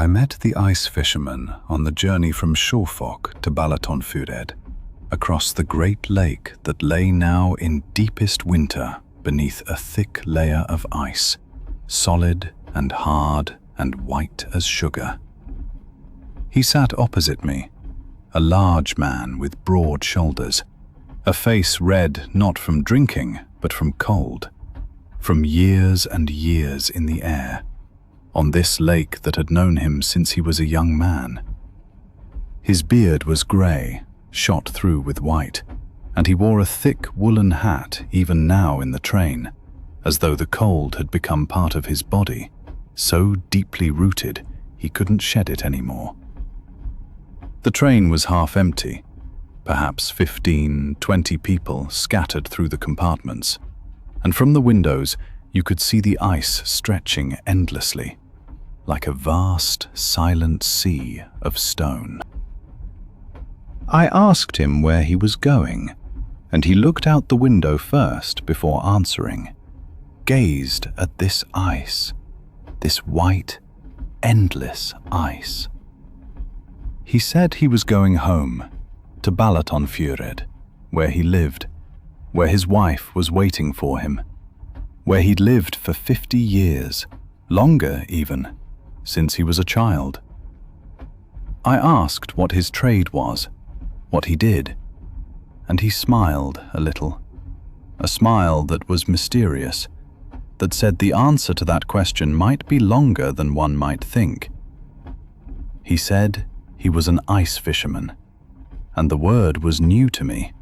I met the ice fisherman on the journey from Suffolk to Balaton across the great lake that lay now in deepest winter beneath a thick layer of ice, solid and hard and white as sugar. He sat opposite me, a large man with broad shoulders, a face red not from drinking but from cold, from years and years in the air, on this lake that had known him since he was a young man. His beard was grey, shot through with white, and he wore a thick woolen hat even now in the train, as though the cold had become part of his body, so deeply rooted he couldn't shed it anymore. The train was half empty, perhaps 15, 20 people scattered through the compartments, and from the windows you could see the ice stretching endlessly, like a vast, silent sea of stone. I asked him where he was going, and he looked out the window first before answering, gazed at this ice, this white, endless ice. He said he was going home, to Balaton, where he lived, where his wife was waiting for him, where he'd lived for 50 years, longer even, since he was a child. I asked what his trade was, what he did, and he smiled a little, a smile that was mysterious, that said the answer to that question might be longer than one might think. He said he was an ice fisherman, and the word was new to me,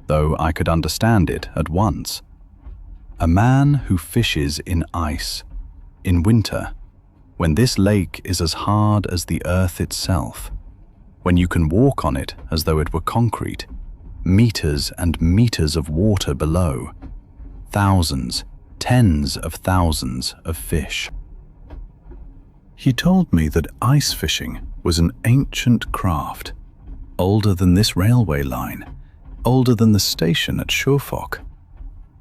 though I could understand it at once. A man who fishes in ice, in winter, when this lake is as hard as the earth itself, when you can walk on it as though it were concrete, meters and meters of water below, thousands, tens of thousands of fish. He told me that ice fishing was an ancient craft, older than this railway line, older than the station at Suffolk,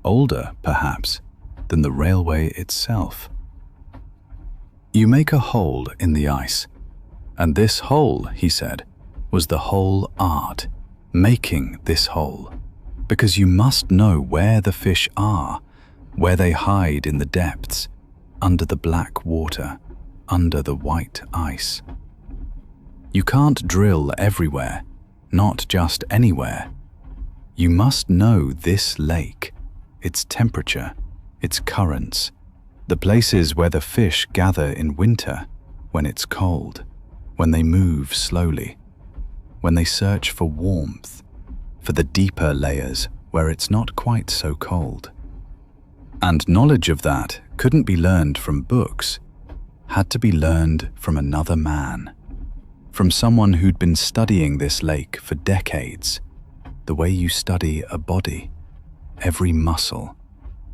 older, perhaps, than the railway itself. You make a hole in the ice, and this hole, he said, was the whole art, making this hole, because you must know where the fish are, where they hide in the depths, under the black water, under the white ice. You can't drill everywhere, not just anywhere. You must know this lake, its temperature, its currents, the places where the fish gather in winter, when it's cold, when they move slowly, when they search for warmth, for the deeper layers where it's not quite so cold. And knowledge of that couldn't be learned from books, had to be learned from another man, from someone who'd been studying this lake for decades, the way you study a body, every muscle,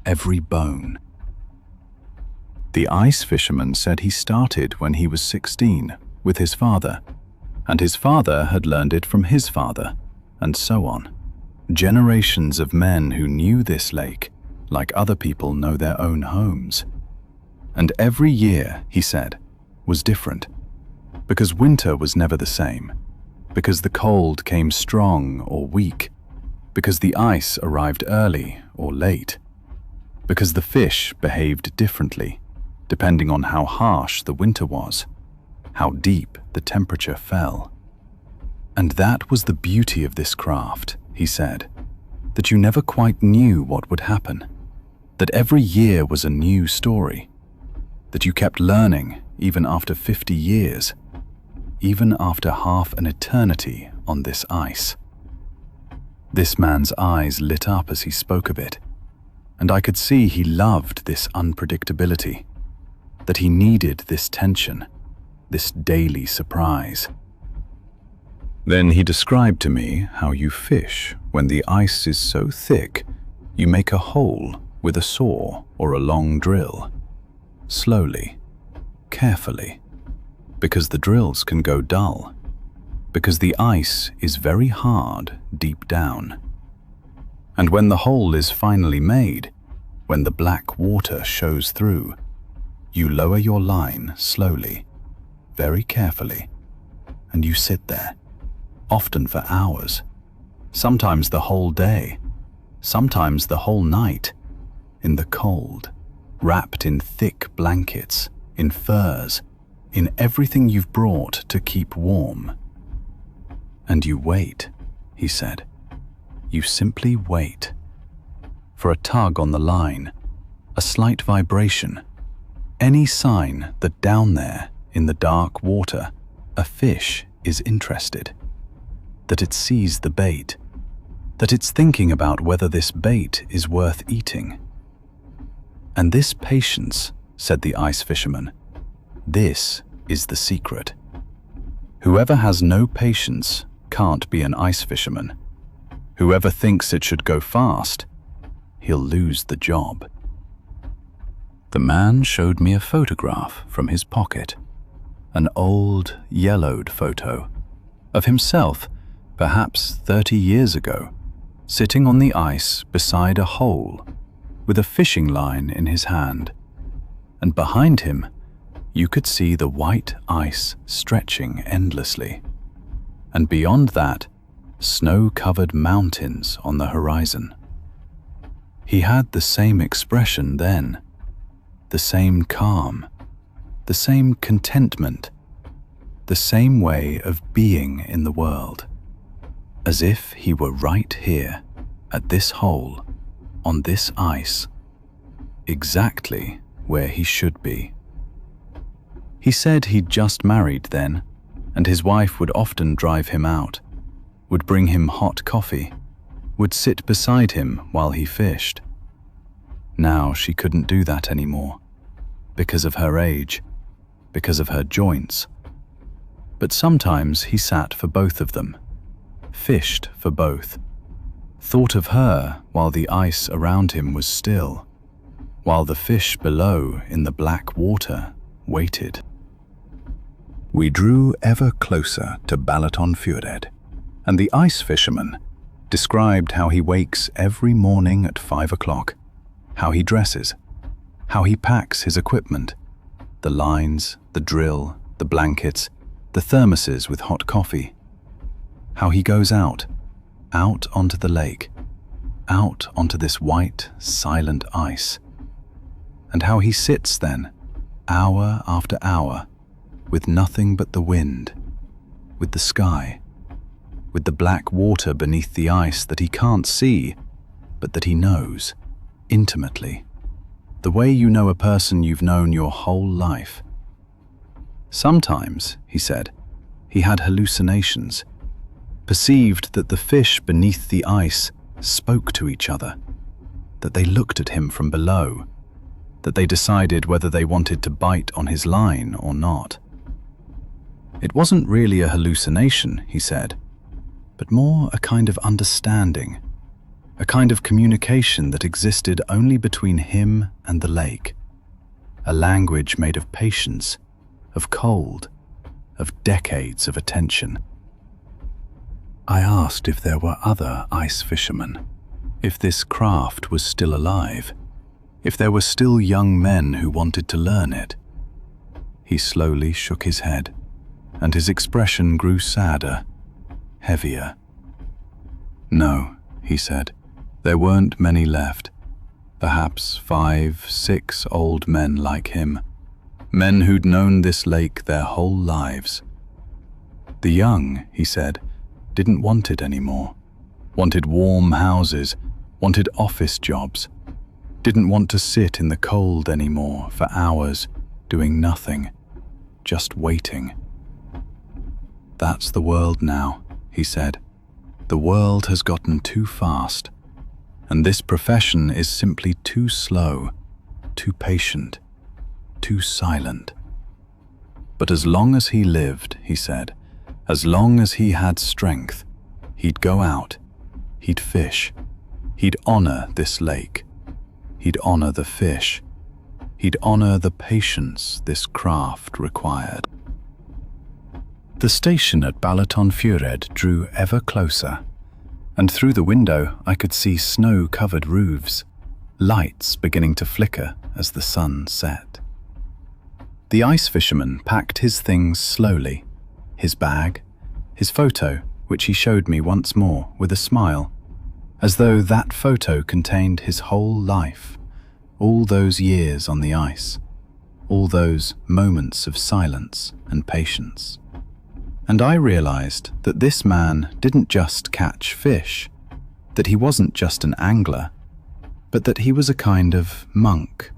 every bone. The ice fisherman said he started when he was 16 with his father, and his father had learned it from his father, and so on. Generations of men who knew this lake, like other people know their own homes. And every year, he said, was different, because winter was never the same, because the cold came strong or weak, because the ice arrived early or late, because the fish behaved differently, depending on how harsh the winter was, how deep the temperature fell. And that was the beauty of this craft, he said, that you never quite knew what would happen, that every year was a new story, that you kept learning even after 50 years, even after half an eternity on this ice. This man's eyes lit up as he spoke of it, and I could see he loved this unpredictability, that he needed this tension, this daily surprise. Then he described to me how you fish when the ice is so thick you make a hole with a saw or a long drill, slowly, carefully, because the drills can go dull, because the ice is very hard deep down. And when the hole is finally made, when the black water shows through, you lower your line slowly, very carefully, and you sit there, often for hours, sometimes the whole day, sometimes the whole night, in the cold, wrapped in thick blankets, in furs, in everything you've brought to keep warm. And you wait, he said. You simply wait. For a tug on the line, a slight vibration, any sign that down there in the dark water a fish is interested, that it sees the bait, that it's thinking about whether this bait is worth eating. And this patience, said the ice fisherman, this is the secret. Whoever has no patience can't be an ice fisherman. Whoever thinks it should go fast, he'll lose the job. The man showed me a photograph from his pocket, an old, yellowed photo of himself, perhaps 30 years ago, sitting on the ice beside a hole with a fishing line in his hand, and behind him you could see the white ice stretching endlessly, and beyond that, snow-covered mountains on the horizon. He had the same expression then, the same calm, the same contentment, the same way of being in the world, as if he were right here, at this hole, on this ice, exactly where he should be. He said he'd just married then, and his wife would often drive him out, would bring him hot coffee, would sit beside him while he fished. Now she couldn't do that anymore, because of her age, because of her joints. But sometimes he sat for both of them, fished for both, thought of her while the ice around him was still, while the fish below in the black water waited. We drew ever closer to Balaton Fjord, and the ice fisherman described how he wakes every morning at 5 o'clock, how he dresses, how he packs his equipment, the lines, the drill, the blankets, the thermoses with hot coffee, how he goes out onto the lake, out onto this white, silent ice, and how he sits then, hour after hour, with nothing but the wind, with the sky, with the black water beneath the ice that he can't see, but that he knows, intimately, the way you know a person you've known your whole life. Sometimes, he said, he had hallucinations, perceived that the fish beneath the ice spoke to each other, that they looked at him from below, that they decided whether they wanted to bite on his line or not. It wasn't really a hallucination, he said, but more a kind of understanding, a kind of communication that existed only between him and the lake, a language made of patience, of cold, of decades of attention. I asked if there were other ice fishermen, if this craft was still alive, if there were still young men who wanted to learn it. He slowly shook his head, and his expression grew sadder, heavier. No, he said, there weren't many left, perhaps 5, 6 old men like him, men who'd known this lake their whole lives. The young, he said, didn't want it anymore, wanted warm houses, wanted office jobs, didn't want to sit in the cold anymore for hours, doing nothing, just waiting. That's the world now, he said. The world has gotten too fast, and this profession is simply too slow, too patient, too silent. But as long as he lived, he said, as long as he had strength, he'd go out, he'd fish, he'd honor this lake, he'd honor the fish, he'd honor the patience this craft required. The station at Balaton Fjord drew ever closer, and through the window I could see snow-covered roofs, lights beginning to flicker as the sun set. The ice fisherman packed his things slowly, his bag, his photo, which he showed me once more with a smile, as though that photo contained his whole life, all those years on the ice, all those moments of silence and patience. And I realized that this man didn't just catch fish, that he wasn't just an angler, but that he was a kind of monk,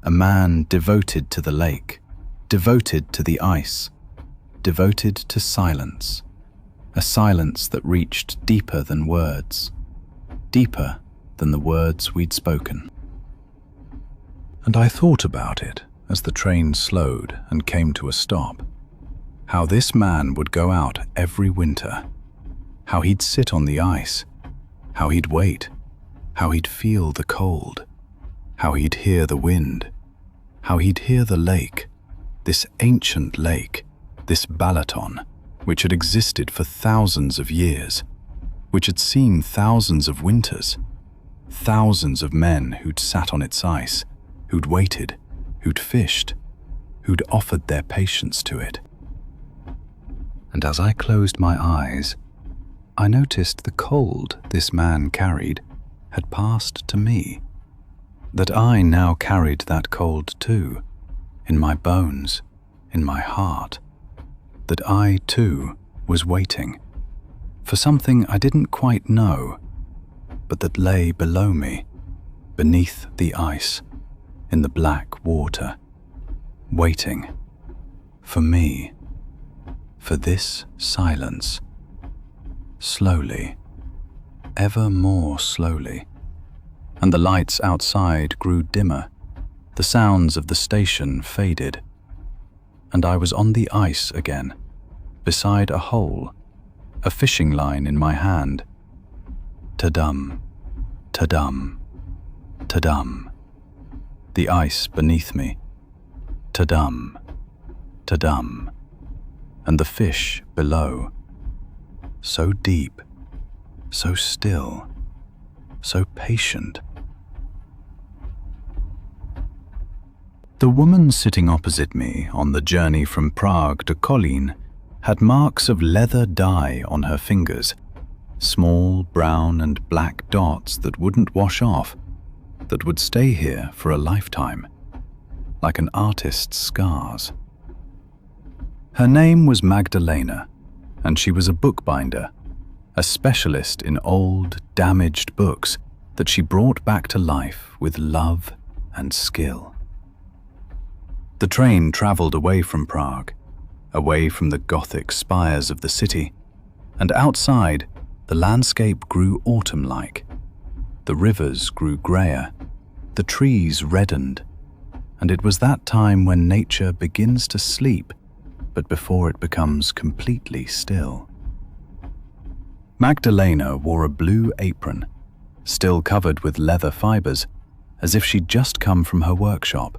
a man devoted to the lake, devoted to the ice, devoted to silence, a silence that reached deeper than words, deeper than the words we'd spoken. And I thought about it as the train slowed and came to a stop, how this man would go out every winter, how he'd sit on the ice, how he'd wait, how he'd feel the cold, how he'd hear the wind, how he'd hear the lake, this ancient lake, this Balaton, which had existed for thousands of years, which had seen thousands of winters, thousands of men who'd sat on its ice, who'd waited, who'd fished, who'd offered their patience to it. And as I closed my eyes, I noticed the cold this man carried had passed to me, that I now carried that cold too, in my bones, in my heart, that I too was waiting for something I didn't quite know, but that lay below me, beneath the ice, in the black water, waiting for me, for this silence, slowly, ever more slowly. And the lights outside grew dimmer, the sounds of the station faded, and I was on the ice again, beside a hole, a fishing line in my hand. Ta-dum, ta-dum, ta-dum. The ice beneath me. Ta-dum, ta-dum. And the fish below. So deep, so still, so patient. The woman sitting opposite me on the journey from Prague to Kolín had marks of leather dye on her fingers, small brown and black dots that wouldn't wash off, that would stay here for a lifetime, like an artist's scars. Her name was Magdalena, and she was a bookbinder, a specialist in old, damaged books that she brought back to life with love and skill. The train traveled away from Prague, away from the Gothic spires of the city, and outside, the landscape grew autumn-like. The rivers grew grayer, the trees reddened, and it was that time when nature begins to sleep, but before it becomes completely still. Magdalena wore a blue apron, still covered with leather fibers, as if she'd just come from her workshop.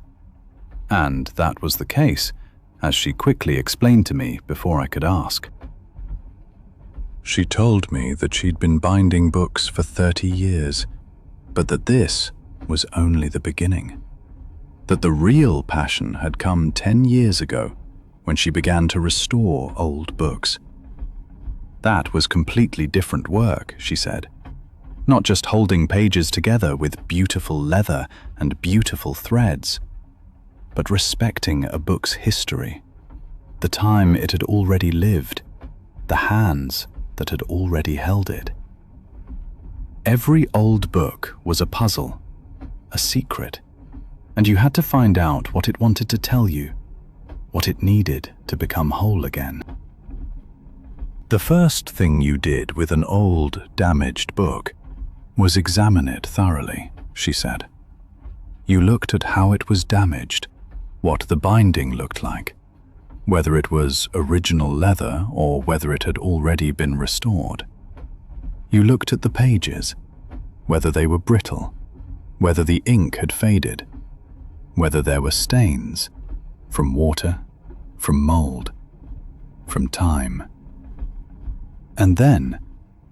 And that was the case, as she quickly explained to me before I could ask. She told me that she'd been binding books for 30 years, but that this was only the beginning. That the real passion had come 10 years ago, when she began to restore old books. That was completely different work, she said. Not just holding pages together with beautiful leather and beautiful threads, but respecting a book's history, the time it had already lived, the hands that had already held it. Every old book was a puzzle, a secret, and you had to find out what it wanted to tell you, what it needed to become whole again. The first thing you did with an old, damaged book was examine it thoroughly, she said. You looked at how it was damaged, what the binding looked like, whether it was original leather or whether it had already been restored. You looked at the pages, whether they were brittle, whether the ink had faded, whether there were stains, from water, from mold, from time. And then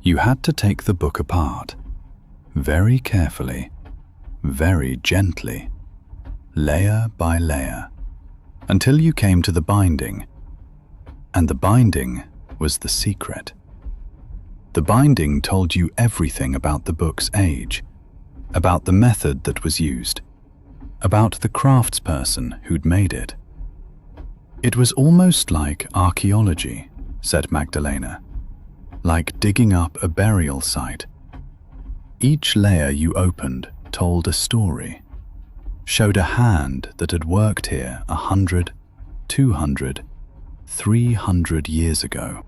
you had to take the book apart, very carefully, very gently, layer by layer, until you came to the binding. And the binding was the secret. The binding told you everything about the book's age, about the method that was used, about the craftsperson who'd made it. It was almost like archaeology, said Magdalena, like digging up a burial site. Each layer you opened told a story, showed a hand that had worked here 100, 200, 300 years ago.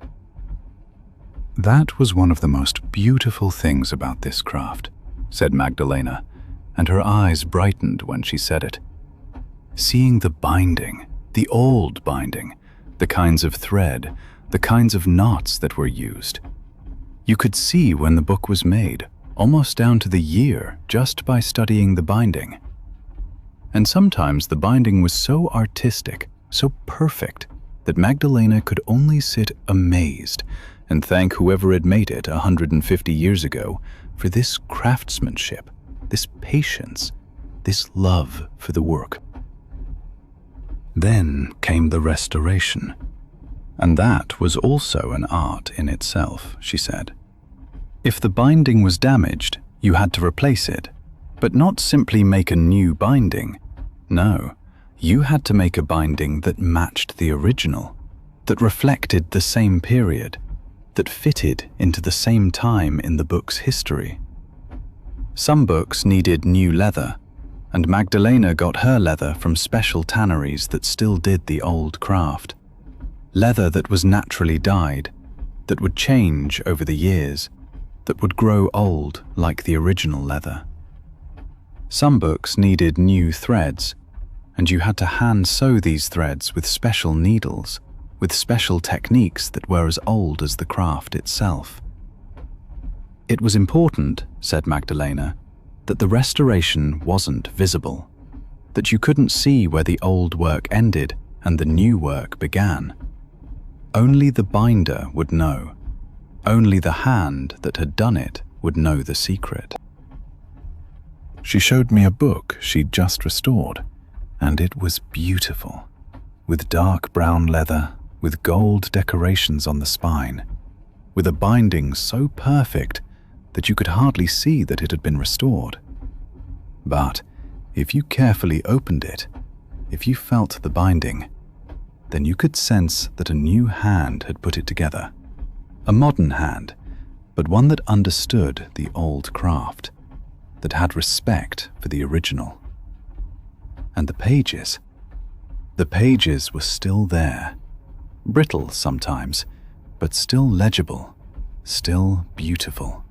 That was one of the most beautiful things about this craft, said Magdalena, and her eyes brightened when she said it. Seeing the binding, the old binding, the kinds of thread, the kinds of knots that were used. You could see when the book was made, almost down to the year, just by studying the binding. And sometimes the binding was so artistic, so perfect, that Magdalena could only sit amazed and thank whoever had made it 150 years ago for this craftsmanship, this patience, this love for the work. Then came the restoration, and that was also an art in itself, she said. If the binding was damaged, you had to replace it, but not simply make a new binding. No, you had to make a binding that matched the original, that reflected the same period, that fitted into the same time in the book's history. Some books needed new leather, and Magdalena got her leather from special tanneries that still did the old craft. Leather that was naturally dyed, that would change over the years, that would grow old like the original leather. Some books needed new threads, and you had to hand sew these threads with special needles, with special techniques that were as old as the craft itself. It was important, said Magdalena, that the restoration wasn't visible, that you couldn't see where the old work ended and the new work began. Only the binder would know. Only the hand that had done it would know the secret. She showed me a book she'd just restored, and it was beautiful, with dark brown leather, with gold decorations on the spine, with a binding so perfect that you could hardly see that it had been restored. But if you carefully opened it, if you felt the binding, then you could sense that a new hand had put it together. A modern hand, but one that understood the old craft, that had respect for the original. And the pages were still there, brittle sometimes, but still legible, still beautiful,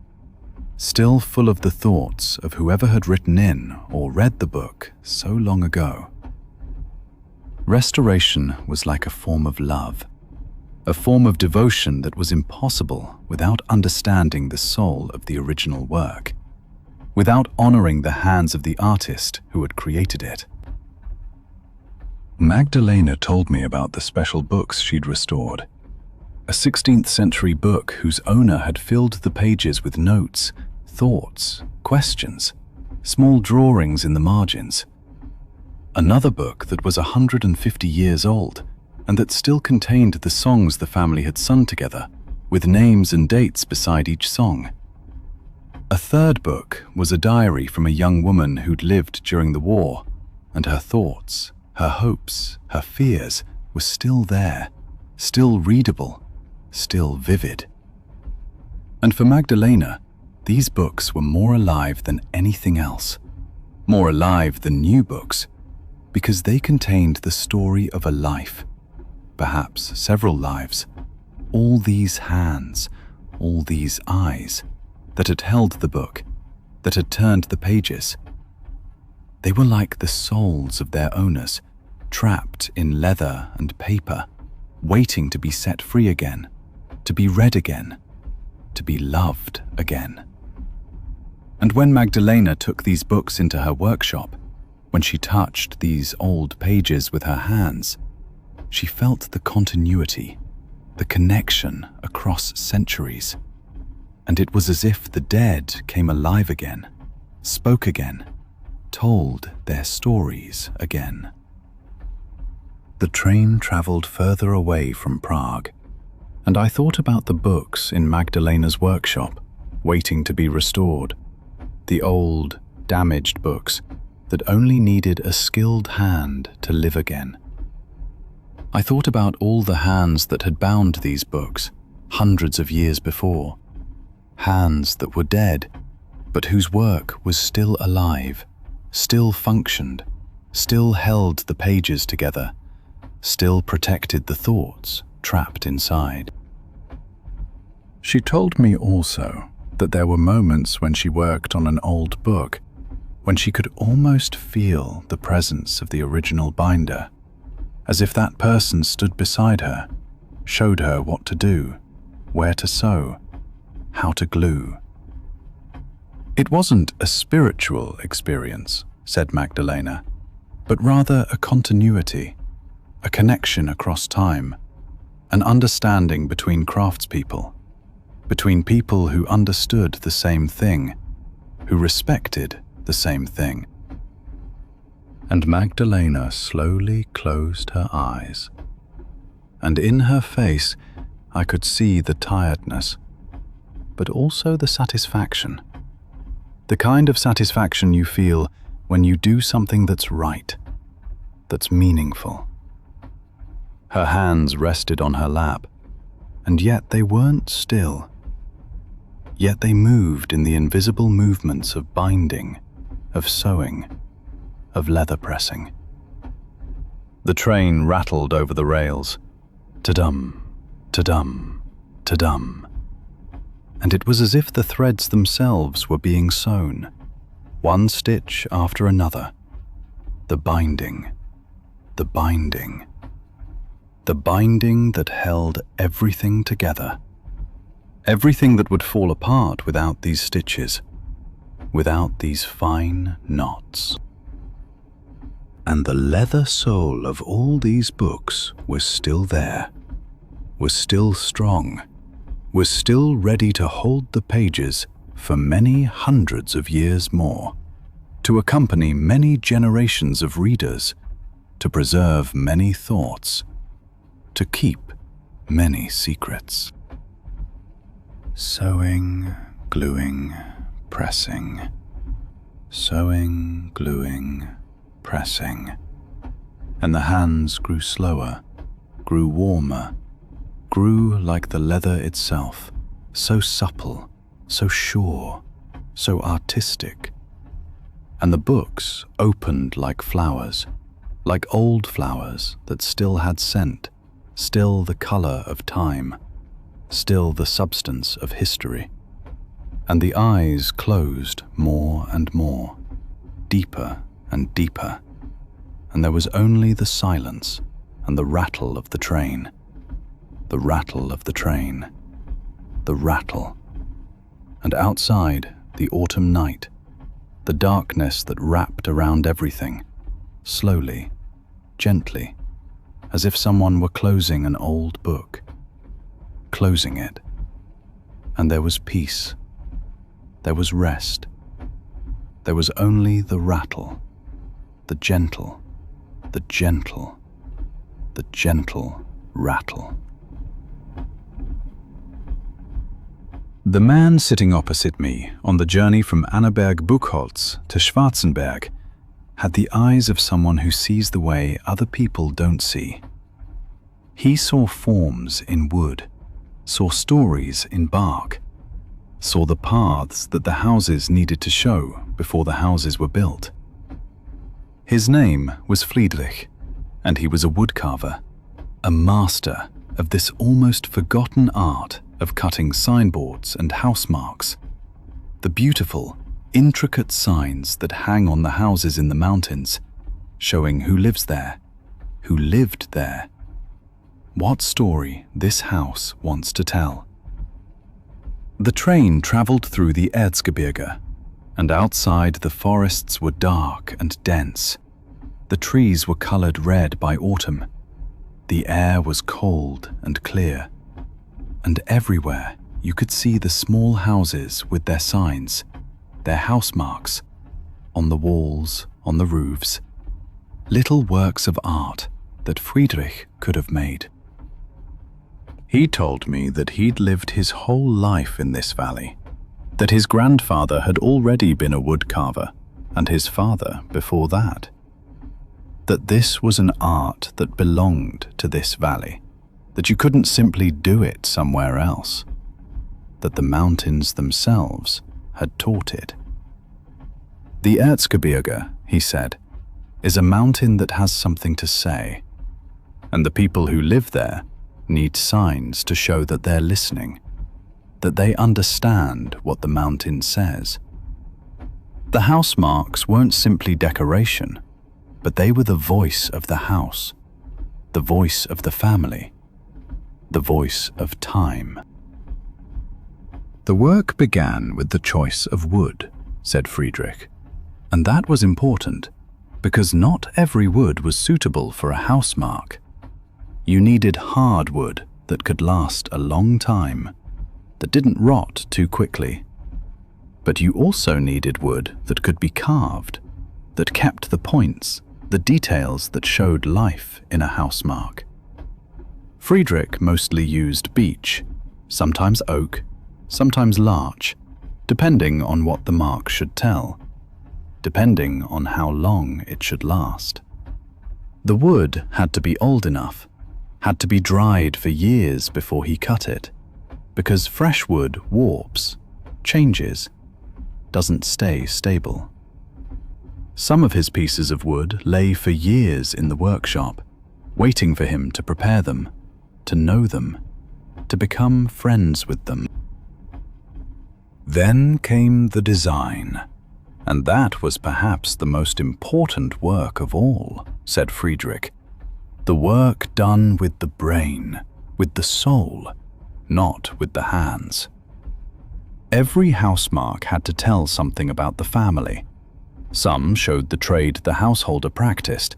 still full of the thoughts of whoever had written in or read the book so long ago. Restoration was like a form of love, a form of devotion that was impossible without understanding the soul of the original work, without honoring the hands of the artist who had created it. Magdalena told me about the special books she'd restored. A 16th century book whose owner had filled the pages with notes, thoughts, questions, small drawings in the margins. Another book that was 150 years old and that still contained the songs the family had sung together, with names and dates beside each song. A third book was a diary from a young woman who'd lived during the war, and her thoughts, her hopes, her fears were still there, still readable, still vivid. And for Magdalena, these books were more alive than anything else, more alive than new books, because they contained the story of a life, perhaps several lives, all these hands, all these eyes that had held the book, that had turned the pages. They were like the souls of their owners, trapped in leather and paper, waiting to be set free again, to be read again, to be loved again. And when Magdalena took these books into her workshop, when she touched these old pages with her hands, she felt the continuity, the connection across centuries. And it was as if the dead came alive again, spoke again, told their stories again. The train traveled further away from Prague, and I thought about the books in Magdalena's workshop, waiting to be restored. The old, damaged books that only needed a skilled hand to live again. I thought about all the hands that had bound these books hundreds of years before. Hands that were dead, but whose work was still alive, still functioned, still held the pages together, still protected the thoughts trapped inside. She told me also that there were moments when she worked on an old book when she could almost feel the presence of the original binder, as if that person stood beside her, showed her what to do, where to sew, how to glue. It wasn't a spiritual experience, said Magdalena, but rather a continuity, a connection across time, an understanding between craftspeople, between people who understood the same thing, who respected the same thing. And Magdalena slowly closed her eyes, and in her face I could see the tiredness, but also the satisfaction. The kind of satisfaction you feel when you do something that's right, that's meaningful. Her hands rested on her lap, and yet they weren't still. Yet they moved in the invisible movements of binding, of sewing, of leather pressing. The train rattled over the rails, ta-dum, ta-dum, ta-dum. And it was as if the threads themselves were being sewn, one stitch after another. The binding, the binding, the binding that held everything together. Everything that would fall apart without these stitches, without these fine knots. And the leather sole of all these books was still there, was still strong, was still ready to hold the pages for many hundreds of years more, to accompany many generations of readers, to preserve many thoughts, to keep many secrets. Sewing, gluing, pressing. Sewing, gluing, pressing. And the hands grew slower, grew warmer, grew like the leather itself, so supple, so sure, so artistic. And the books opened like flowers, like old flowers that still had scent, still the color of time, still the substance of history. And the eyes closed more and more, deeper and deeper, and there was only the silence and the rattle of the train, the rattle of the train, the rattle. And outside, the autumn night, the darkness that wrapped around everything, slowly, gently, as if someone were closing an old book, closing it. And there was peace, there was rest, there was only the rattle, the gentle, the gentle, the gentle rattle. The man sitting opposite me on the journey from Annaberg-Buchholz to Schwarzenberg had the eyes of someone who sees the way other people don't see. He saw forms in wood, saw stories in bark, saw the paths that the houses needed to show before the houses were built. His name was Friedrich, and he was a woodcarver, a master of this almost forgotten art of cutting signboards and house marks, the beautiful, intricate signs that hang on the houses in the mountains, showing who lives there, who lived there, what story this house wants to tell. The train traveled through the Erzgebirge, and outside the forests were dark and dense. The trees were colored red by autumn. The air was cold and clear, and everywhere you could see the small houses with their signs, their house marks, on the walls, on the roofs, little works of art, that Friedrich could have made. He told me that he'd lived his whole life in this valley, that his grandfather had already been a woodcarver, and his father before that. That this was an art that belonged to this valley, that you couldn't simply do it somewhere else, that the mountains themselves had taught it. The Erzgebirge, he said, is a mountain that has something to say, and the people who live there need signs to show that they're listening, that they understand what the mountain says. The house marks weren't simply decoration, but they were the voice of the house, the voice of the family, the voice of time. The work began with the choice of wood, said Friedrich, and that was important because not every wood was suitable for a house mark. You needed hard wood that could last a long time, that didn't rot too quickly. But you also needed wood that could be carved, that kept the points, the details that showed life in a house mark. Friedrich mostly used beech, sometimes oak, sometimes larch, depending on what the mark should tell, depending on how long it should last. The wood had to be old enough, had to be dried for years before he cut it, because fresh wood warps, changes, doesn't stay stable. Some of his pieces of wood lay for years in the workshop, waiting for him to prepare them, to know them, to become friends with them. Then came the design, and that was perhaps the most important work of all, said Friedrich. The work done with the brain, with the soul, not with the hands. Every housemark had to tell something about the family. Some showed the trade the householder practiced.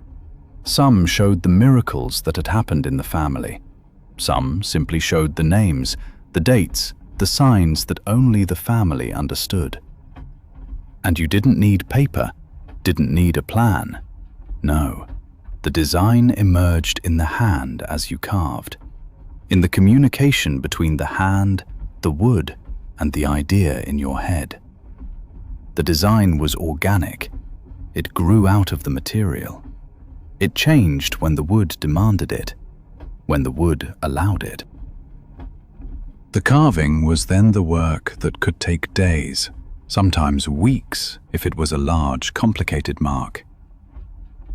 Some showed the miracles that had happened in the family. Some simply showed the names, the dates, the signs that only the family understood. And you didn't need paper, didn't need a plan. No, the design emerged in the hand as you carved, in the communication between the hand, the wood, and the idea in your head. The design was organic. It grew out of the material. It changed when the wood demanded it, when the wood allowed it. The carving was then the work that could take days, sometimes weeks if it was a large, complicated mark.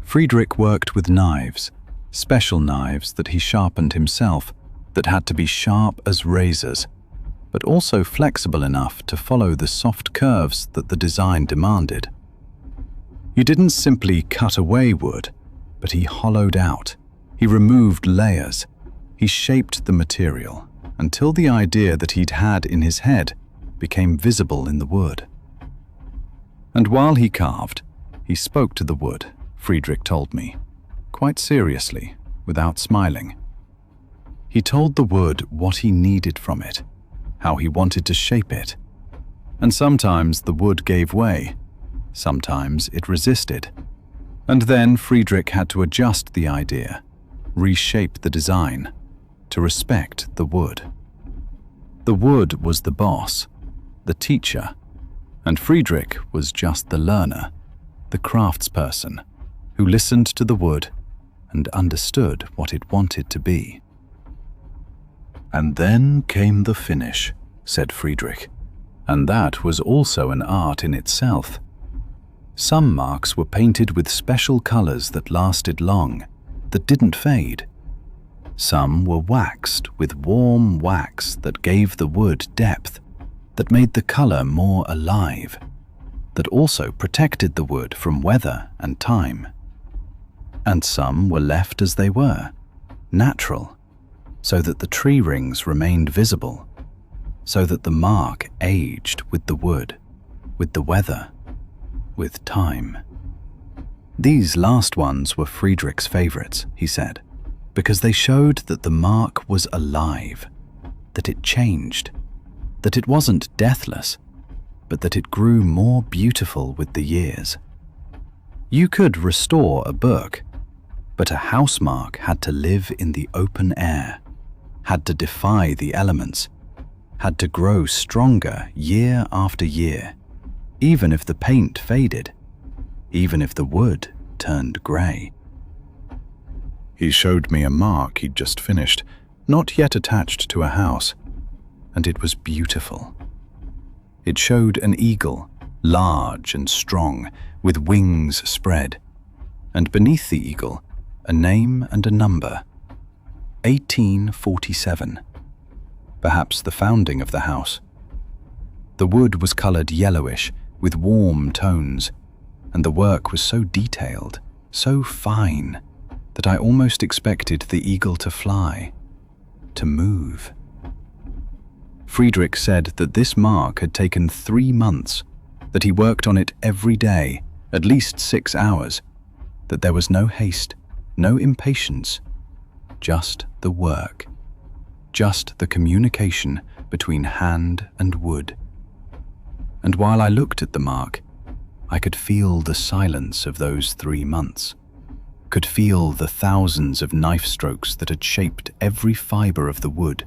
Friedrich worked with knives, special knives that he sharpened himself, that had to be sharp as razors, but also flexible enough to follow the soft curves that the design demanded. You didn't simply cut away wood, but he hollowed out, he removed layers, he shaped the material until the idea that he'd had in his head became visible in the wood. And while he carved, he spoke to the wood, Friedrich told me, quite seriously, without smiling. He told the wood what he needed from it, how he wanted to shape it. And sometimes the wood gave way, sometimes it resisted. And then Friedrich had to adjust the idea, reshape the design, to respect the wood. The wood was the boss, the teacher, and Friedrich was just the learner, the craftsperson, who listened to the wood and understood what it wanted to be. And then came the finish, said Friedrich, and that was also an art in itself. Some marks were painted with special colors that lasted long, that didn't fade. Some were waxed with warm wax that gave the wood depth, that made the color more alive, that also protected the wood from weather and time. And some were left as they were, natural, so that the tree rings remained visible, so that the mark aged with the wood, with the weather, with time. These last ones were Friedrich's favorites, he said, because they showed that the mark was alive, that it changed, that it wasn't deathless, but that it grew more beautiful with the years. You could restore a book, But a house mark had to live in the open air, had to defy the elements, had to grow stronger year after year, even if the paint faded, even if the wood turned grey. He showed me a mark he'd just finished, not yet attached to a house, and it was beautiful. It showed an eagle, large and strong, with wings spread, and beneath the eagle, a name and a number, 1847, perhaps the founding of the house. The wood was coloured yellowish with warm tones, and the work was so detailed, so fine, that I almost expected the eagle to fly, to move. Friedrich said that this mark had taken 3 months, that he worked on it every day, at least 6 hours, that there was no haste, no impatience, just the work, just the communication between hand and wood. And while I looked at the mark, I could feel the silence of those 3 months, could feel the thousands of knife strokes that had shaped every fibre of the wood,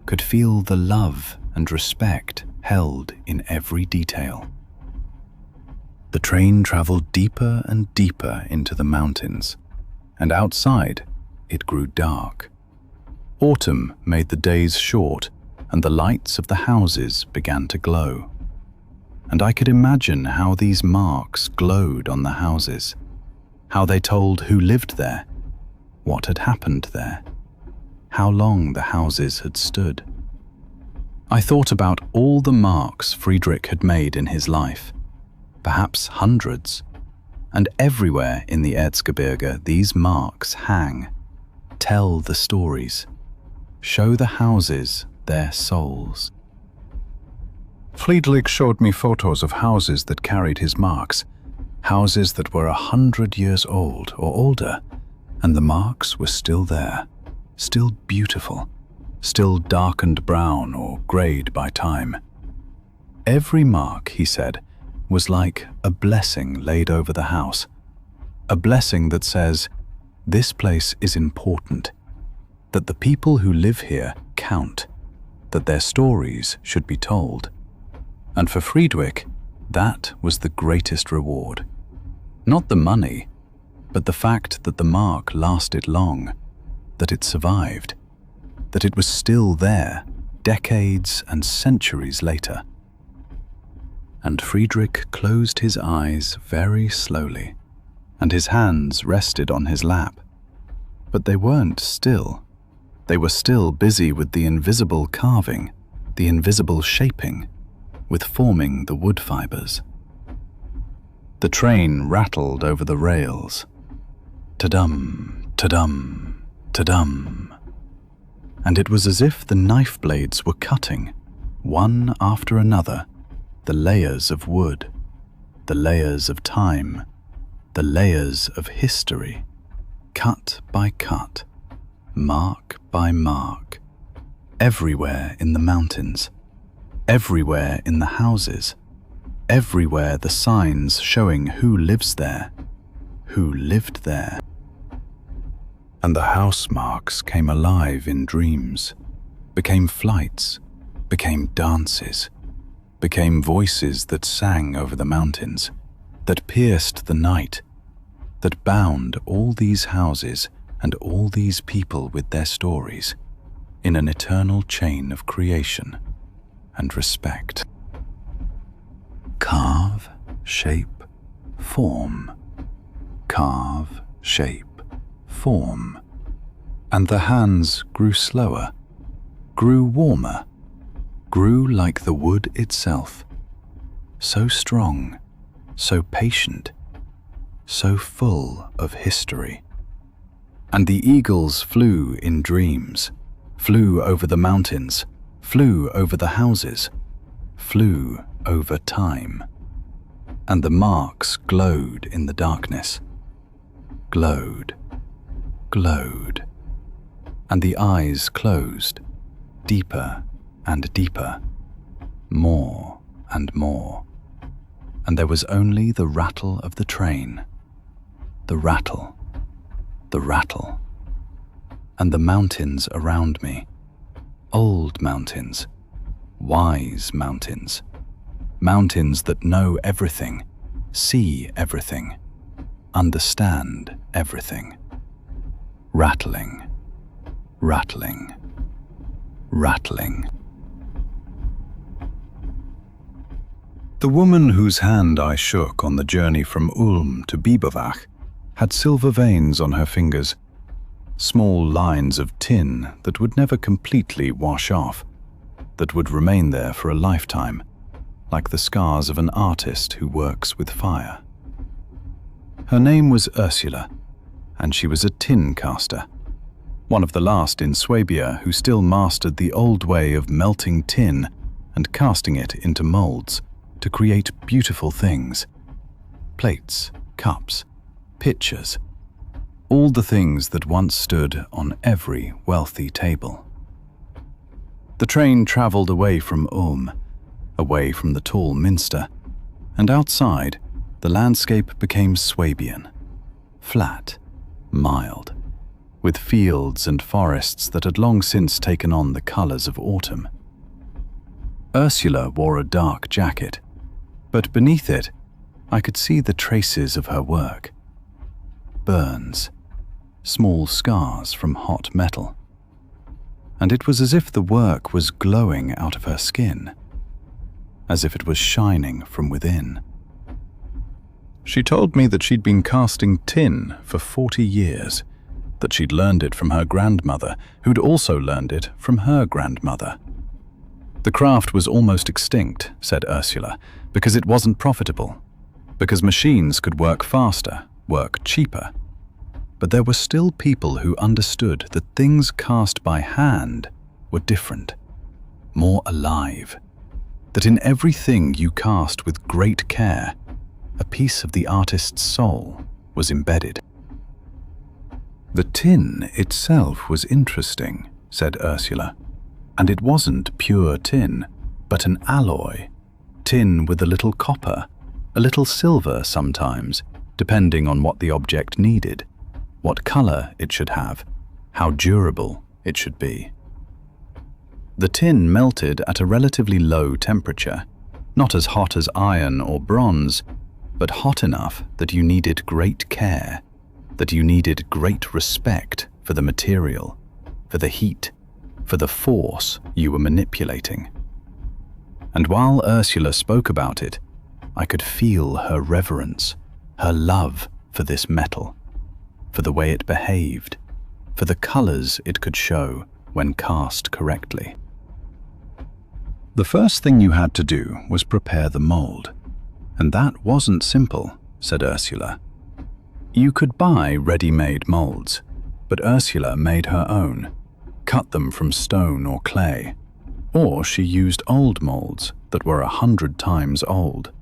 could feel the love and respect held in every detail. The train travelled deeper and deeper into the mountains, and outside it grew dark. Autumn made the days short, and the lights of the houses began to glow. And I could imagine how these marks glowed on the houses, how they told who lived there, what had happened there, how long the houses had stood. I thought about all the marks Friedrich had made in his life, perhaps hundreds, and everywhere in the Erzgebirge these marks hang, tell the stories, show the houses their souls. Friedrich showed me photos of houses that carried his marks, houses that were 100 years old or older, and the marks were still there, still beautiful, still darkened brown or greyed by time. Every mark, he said, was like a blessing laid over the house, a blessing that says, this place is important, that the people who live here count, that their stories should be told. And for Friedrich, that was the greatest reward. Not the money, but the fact that the mark lasted long, that it survived, that it was still there decades and centuries later. And Friedrich closed his eyes very slowly, and his hands rested on his lap. But they weren't still. They were still busy with the invisible carving, the invisible shaping, with forming the wood fibers. The train rattled over the rails. Ta-dum, ta-dum, ta-dum. And it was as if the knife blades were cutting, one after another, the layers of wood, the layers of time, the layers of history, cut by cut, mark by mark, everywhere in the mountains, everywhere in the houses, everywhere the signs showing who lives there, who lived there. And the house marks came alive in dreams, became flights, became dances, became voices that sang over the mountains, that pierced the night, that bound all these houses and all these people with their stories in an eternal chain of creation and respect. Carve, shape, form. Carve, shape, form. And the hands grew slower, grew warmer, grew like the wood itself, so strong, so patient, so full of history. And the eagles flew in dreams, flew over the mountains, flew over the houses, flew over time. And the marks glowed in the darkness, glowed, glowed. And the eyes closed, deeper and deeper, more and more. And there was only the rattle of the train, the rattle, the rattle, and the mountains around me. Old mountains, wise mountains, mountains that know everything, see everything, understand everything. Rattling, rattling, rattling. The woman whose hand I shook on the journey from Ulm to Bieberwach had silver veins on her fingers, small lines of tin that would never completely wash off, that would remain there for a lifetime, like the scars of an artist who works with fire. Her name was Ursula, and she was a tin caster, one of the last in Swabia who still mastered the old way of melting tin and casting it into molds to create beautiful things. Plates, cups, pitchers, all the things that once stood on every wealthy table. The train travelled away from Ulm, away from the tall minster, and outside, the landscape became Swabian, flat, mild, with fields and forests that had long since taken on the colours of autumn. Ursula wore a dark jacket, but beneath it, I could see the traces of her work. Burns, small scars from hot metal. And it was as if the work was glowing out of her skin, as if it was shining from within. She told me that she'd been casting tin for 40 years, that she'd learned it from her grandmother, who'd also learned it from her grandmother. The craft was almost extinct, said Ursula, because it wasn't profitable, because machines could work faster, work cheaper. But there were still people who understood that things cast by hand were different, more alive, that in everything you cast with great care, a piece of the artist's soul was embedded. The tin itself was interesting, said Ursula, and it wasn't pure tin, but an alloy, tin with a little copper, a little silver sometimes, depending on what the object needed, what color it should have, how durable it should be. The tin melted at a relatively low temperature, not as hot as iron or bronze, but hot enough that you needed great care, that you needed great respect for the material, for the heat, for the force you were manipulating. And while Ursula spoke about it, I could feel her reverence, her love for this metal, for the way it behaved, for the colors it could show when cast correctly. The first thing you had to do was prepare the mold, and that wasn't simple, said Ursula. You could buy ready-made molds, but Ursula made her own, cut them from stone or clay, or she used old molds that were 100 times old,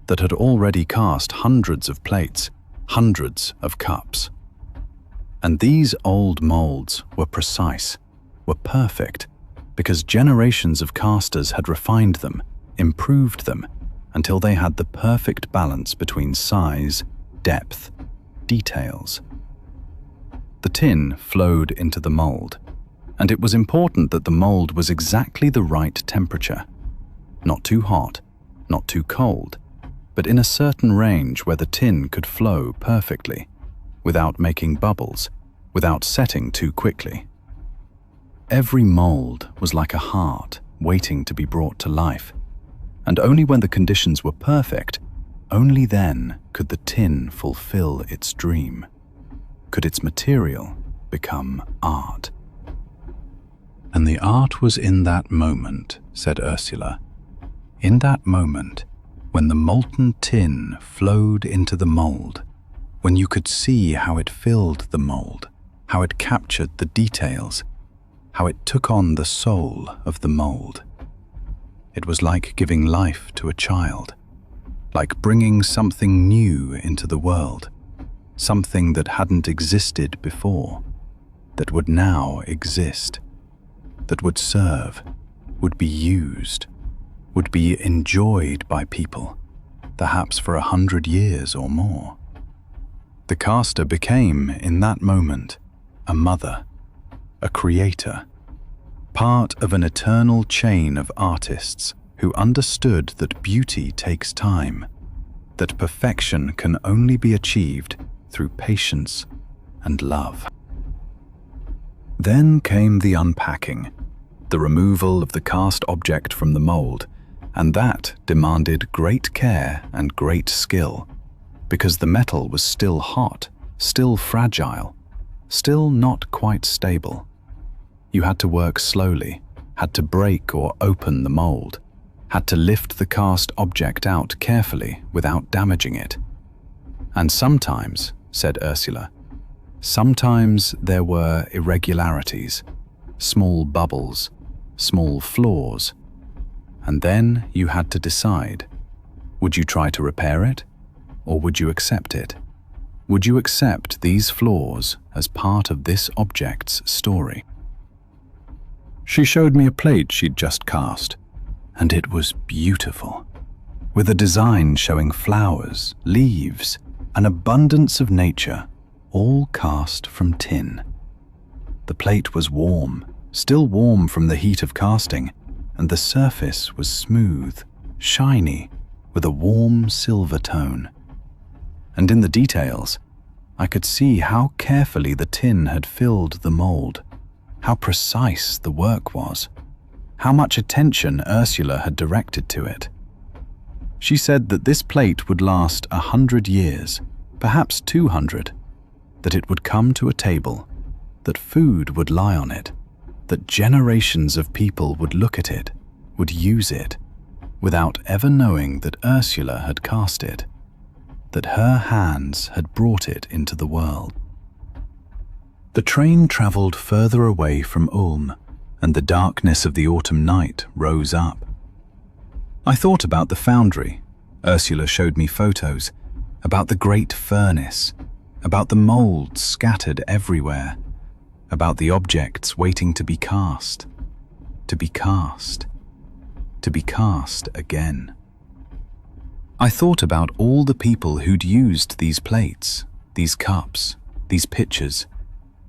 that had already cast hundreds of plates, hundreds of cups. And these old molds were precise, were perfect, because generations of casters had refined them, improved them, until they had the perfect balance between size, depth, details. The tin flowed into the mold, and it was important that the mold was exactly the right temperature. Not too hot, not too cold, but in a certain range where the tin could flow perfectly, without making bubbles, without setting too quickly. Every mold was like a heart waiting to be brought to life, and only when the conditions were perfect, only then could the tin fulfill its dream, could its material become art. And the art was in that moment, said Ursula, in that moment when the molten tin flowed into the mold, when you could see how it filled the mold, how it captured the details, how it took on the soul of the mold. It was like giving life to a child, like bringing something new into the world, something that hadn't existed before, that would now exist, that would serve, would be used, would be enjoyed by people, perhaps for 100 years or more. The caster became, in that moment, a mother, a creator, part of an eternal chain of artists who understood that beauty takes time, that perfection can only be achieved through patience and love. Then came the unpacking, the removal of the cast object from the mold, and that demanded great care and great skill, because the metal was still hot, still fragile, still not quite stable. You had to work slowly, had to break or open the mold, had to lift the cast object out carefully without damaging it. And sometimes, said Ursula, sometimes there were irregularities, small bubbles, small flaws, and then you had to decide, would you try to repair it, or would you accept it? Would you accept these flaws as part of this object's story? She showed me a plate she'd just cast, and it was beautiful, with a design showing flowers, leaves, an abundance of nature, all cast from tin. The plate was warm, still warm from the heat of casting, and the surface was smooth, shiny, with a warm silver tone. And in the details, I could see how carefully the tin had filled the mold, how precise the work was, how much attention Ursula had directed to it. She said that this plate would last 100 years, perhaps 200, that it would come to a table, that food would lie on it, that generations of people would look at it, would use it, without ever knowing that Ursula had cast it, that her hands had brought it into the world. The train travelled further away from Ulm, and the darkness of the autumn night rose up. I thought about the foundry. Ursula showed me photos, about the great furnace, about the moulds scattered everywhere, about the objects waiting to be cast, to be cast, to be cast again. I thought about all the people who'd used these plates, these cups, these pitchers,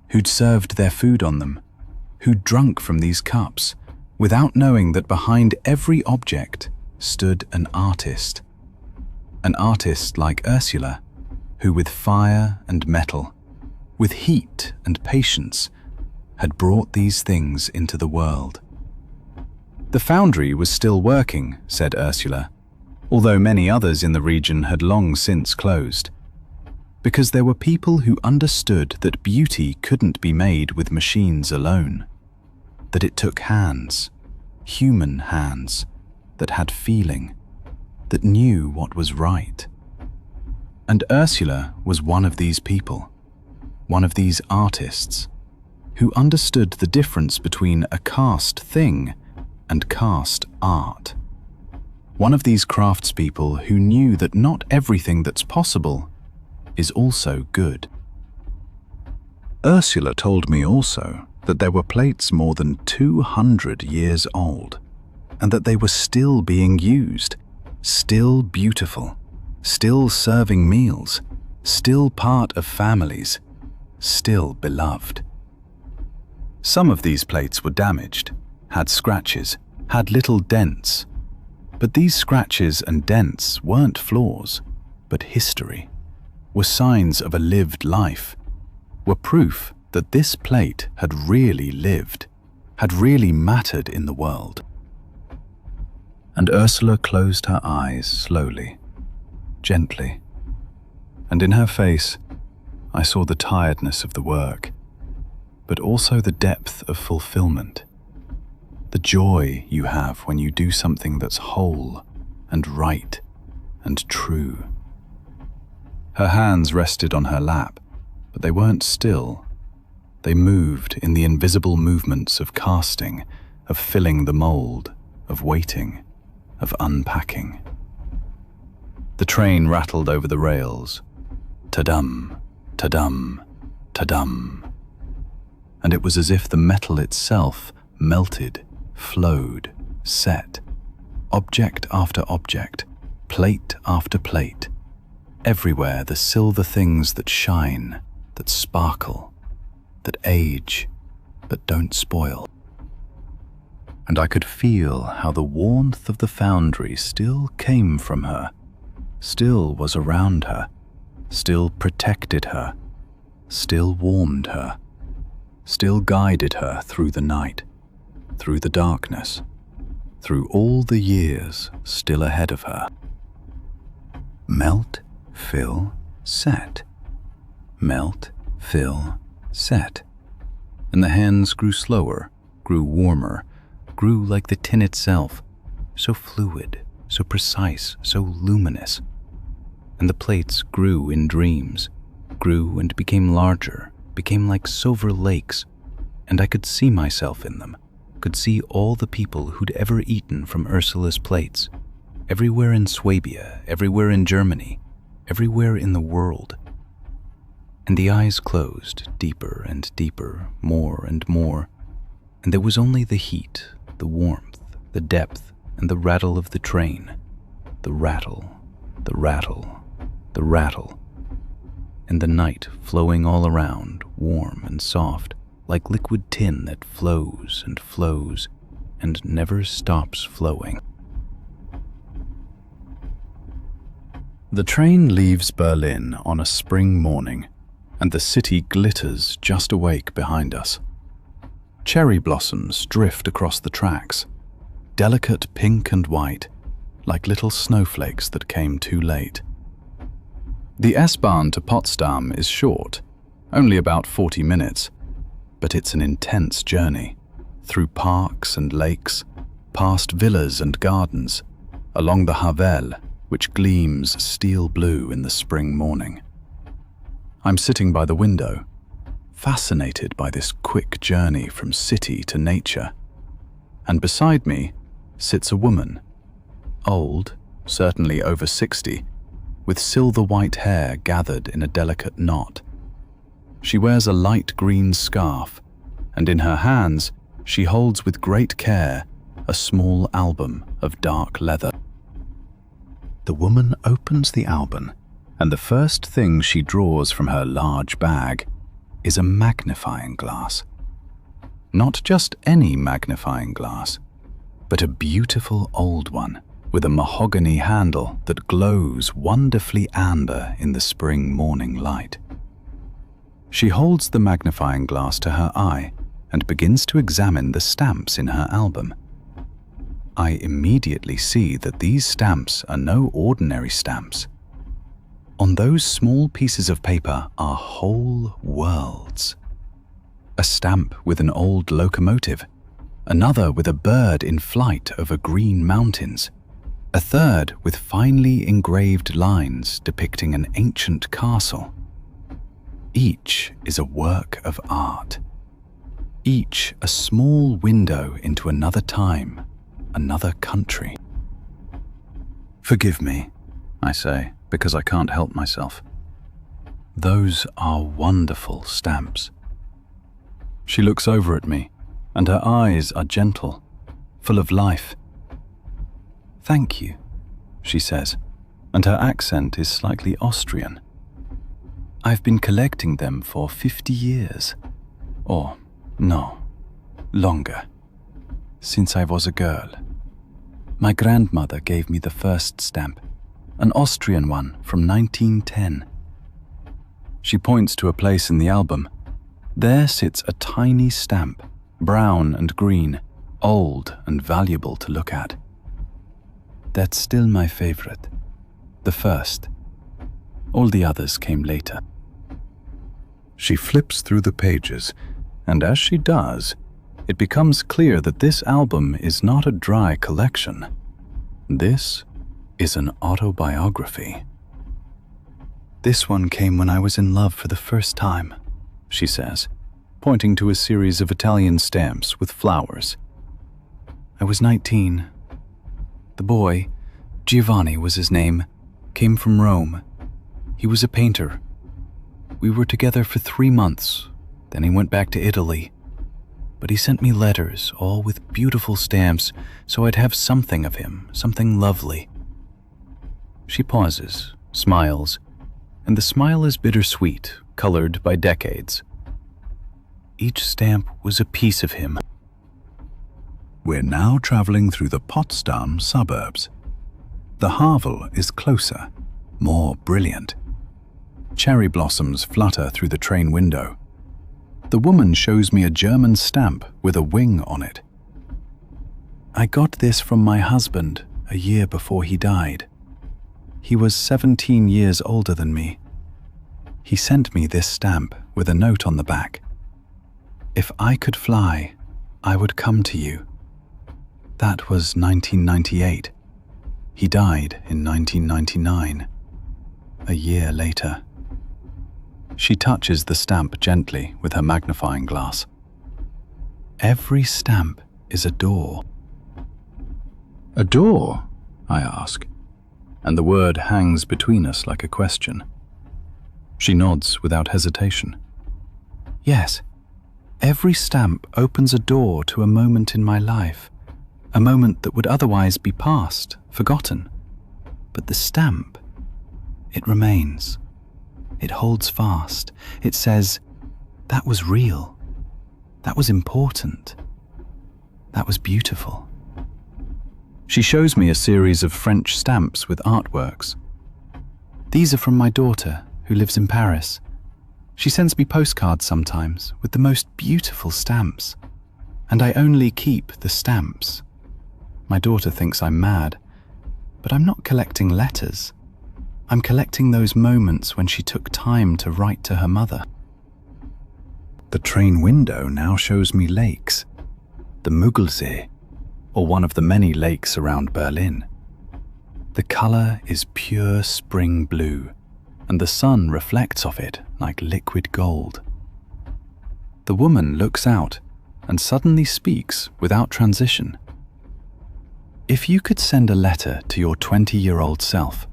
who'd served their food on them, who'd drunk from these cups, without knowing that behind every object stood an artist like Ursula, who with fire and metal, with heat and patience, had brought these things into the world. The foundry was still working, said Ursula, although many others in the region had long since closed, because there were people who understood that beauty couldn't be made with machines alone, that it took hands, human hands, that had feeling, that knew what was right. And Ursula was one of these people, one of these artists, who understood the difference between a cast thing and cast art. One of these craftspeople who knew that not everything that's possible is also good. Ursula told me also that there were plates more than 200 years old, and that they were still being used, still beautiful, still serving meals, still part of families, still beloved. Some of these plates were damaged, had scratches, had little dents, but these scratches and dents weren't flaws, but history, were signs of a lived life, were proof that this plate had really lived, had really mattered in the world. And Ursula closed her eyes slowly, gently, and in her face I saw the tiredness of the work, but also the depth of fulfillment, the joy you have when you do something that's whole and right and true. Her hands rested on her lap, but they weren't still. They moved in the invisible movements of casting, of filling the mold, of waiting, of unpacking. The train rattled over the rails. Ta-dum, ta-dum, ta-dum. And it was as if the metal itself melted, flowed, set, object after object, plate after plate, Everywhere the silver things that shine, that sparkle, that age, but don't spoil. And I could feel how the warmth of the foundry still came from her, still was around her, still protected her, still warmed her, still guided her through the night, through the darkness, through all the years still ahead of her. Melt, fill, set. Melt, fill, set. And the hands grew slower, grew warmer, grew like the tin itself, so fluid, so precise, so luminous. And the plates grew in dreams, grew and became larger, became like silver lakes, and I could see myself in them, could see all the people who'd ever eaten from Ursula's plates, everywhere in Swabia, everywhere in Germany, everywhere in the world. And the eyes closed, deeper and deeper, more and more, and there was only the heat, the warmth, the depth, and the rattle of the train, the rattle, the rattle, the rattle, and the night flowing all around, warm and soft, like liquid tin that flows and never stops flowing. The train leaves Berlin on a spring morning, and the city glitters just awake behind us. Cherry blossoms drift across the tracks, delicate pink and white, like little snowflakes that came too late. The S-Bahn to Potsdam is short, only about 40 minutes, but it's an intense journey, through parks and lakes, past villas and gardens, along the Havel, which gleams steel blue in the spring morning. I'm sitting by the window, fascinated by this quick journey from city to nature, and beside me sits a woman, old, certainly over 60, with silver white hair gathered in a delicate knot. She wears a light green scarf, and in her hands she holds with great care a small album of dark leather. The woman opens the album, and the first thing she draws from her large bag is a magnifying glass. Not just any magnifying glass, but a beautiful old one with a mahogany handle that glows wonderfully amber in the spring morning light. She holds the magnifying glass to her eye and begins to examine the stamps in her album. I immediately see that these stamps are no ordinary stamps. On those small pieces of paper are whole worlds. A stamp with an old locomotive, another with a bird in flight over green mountains, a third with finely engraved lines depicting an ancient castle. Each is a work of art. Each a small window into another time, another country. Forgive me, I say, because I can't help myself. Those are wonderful stamps. She looks over at me, and her eyes are gentle, full of life. Thank you, she says, and her accent is slightly Austrian. I've been collecting them for 50 years. Or, no, longer. Since I was a girl. My grandmother gave me the first stamp, an Austrian one from 1910. She points to a place in the album. There sits a tiny stamp, brown and green, old and valuable to look at. That's still my favorite, the first. All the others came later. She flips through the pages, and as she does, it becomes clear that this album is not a dry collection. This is an autobiography. This one came when I was in love for the first time, she says, pointing to a series of Italian stamps with flowers. I was 19. The boy, Giovanni was his name, came from Rome. He was a painter. We were together for 3 months, then he went back to Italy. But he sent me letters, all with beautiful stamps, so I'd have something of him, something lovely. She pauses, smiles, and the smile is bittersweet, colored by decades. Each stamp was a piece of him. We're now traveling through the Potsdam suburbs. The Havel is closer, more brilliant. Cherry blossoms flutter through the train window. The woman shows me a German stamp with a wing on it. I got this from my husband a year before he died. He was 17 years older than me. He sent me this stamp with a note on the back. If I could fly, I would come to you. That was 1998. He died in 1999, a year later. She touches the stamp gently with her magnifying glass. Every stamp is a door. A door? I ask, and the word hangs between us like a question. She nods without hesitation. Yes, every stamp opens a door to a moment in my life, a moment that would otherwise be past, forgotten. But the stamp, it remains. It holds fast. It says, that was real. That was important. That was beautiful. She shows me a series of French stamps with artworks. These are from my daughter, who lives in Paris. She sends me postcards sometimes with the most beautiful stamps, and I only keep the stamps. My daughter thinks I'm mad, but I'm not collecting letters. I'm collecting those moments when she took time to write to her mother. The train window now shows me lakes, the Müggelsee, or one of the many lakes around Berlin. The color is pure spring blue, and the sun reflects off it like liquid gold. The woman looks out and suddenly speaks without transition. If you could send a letter to your 20-year-old self,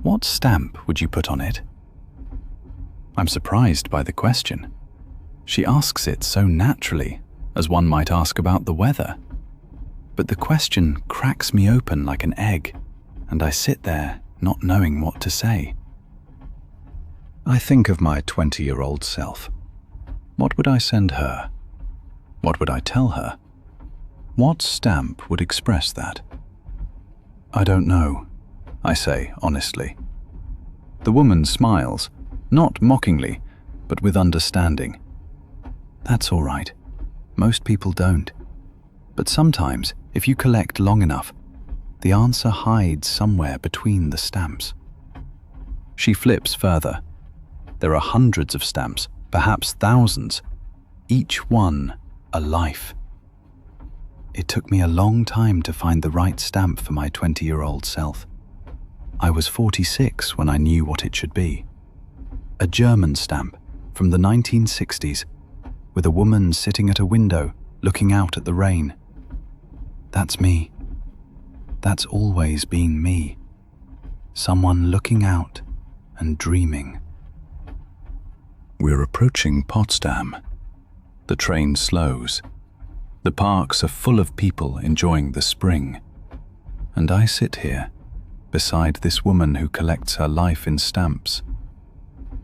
what stamp would you put on it? I'm surprised by the question. She asks it so naturally, as one might ask about the weather. But the question cracks me open like an egg, and I sit there not knowing what to say. I think of my 20-year-old self. What would I send her? What would I tell her? What stamp would express that? I don't know, I say honestly. The woman smiles, not mockingly, but with understanding. That's all right. Most people don't. But sometimes, if you collect long enough, the answer hides somewhere between the stamps. She flips further. There are hundreds of stamps, perhaps thousands, each one a life. It took me a long time to find the right stamp for my 20-year-old self. I was 46 when I knew what it should be. A German stamp from the 1960s, with a woman sitting at a window looking out at the rain. That's me. That's always been me. Someone looking out and dreaming. We're approaching Potsdam. The train slows. The parks are full of people enjoying the spring. And I sit here, beside this woman who collects her life in stamps.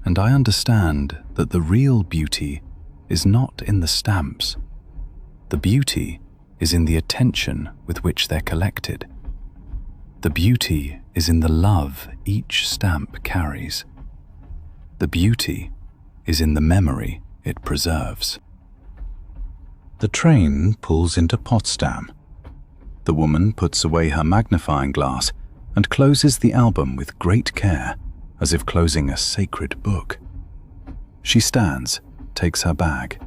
And I understand that the real beauty is not in the stamps. The beauty is in the attention with which they're collected. The beauty is in the love each stamp carries. The beauty is in the memory it preserves. The train pulls into Potsdam. The woman puts away her magnifying glass and closes the album with great care, as if closing a sacred book. She stands, takes her bag.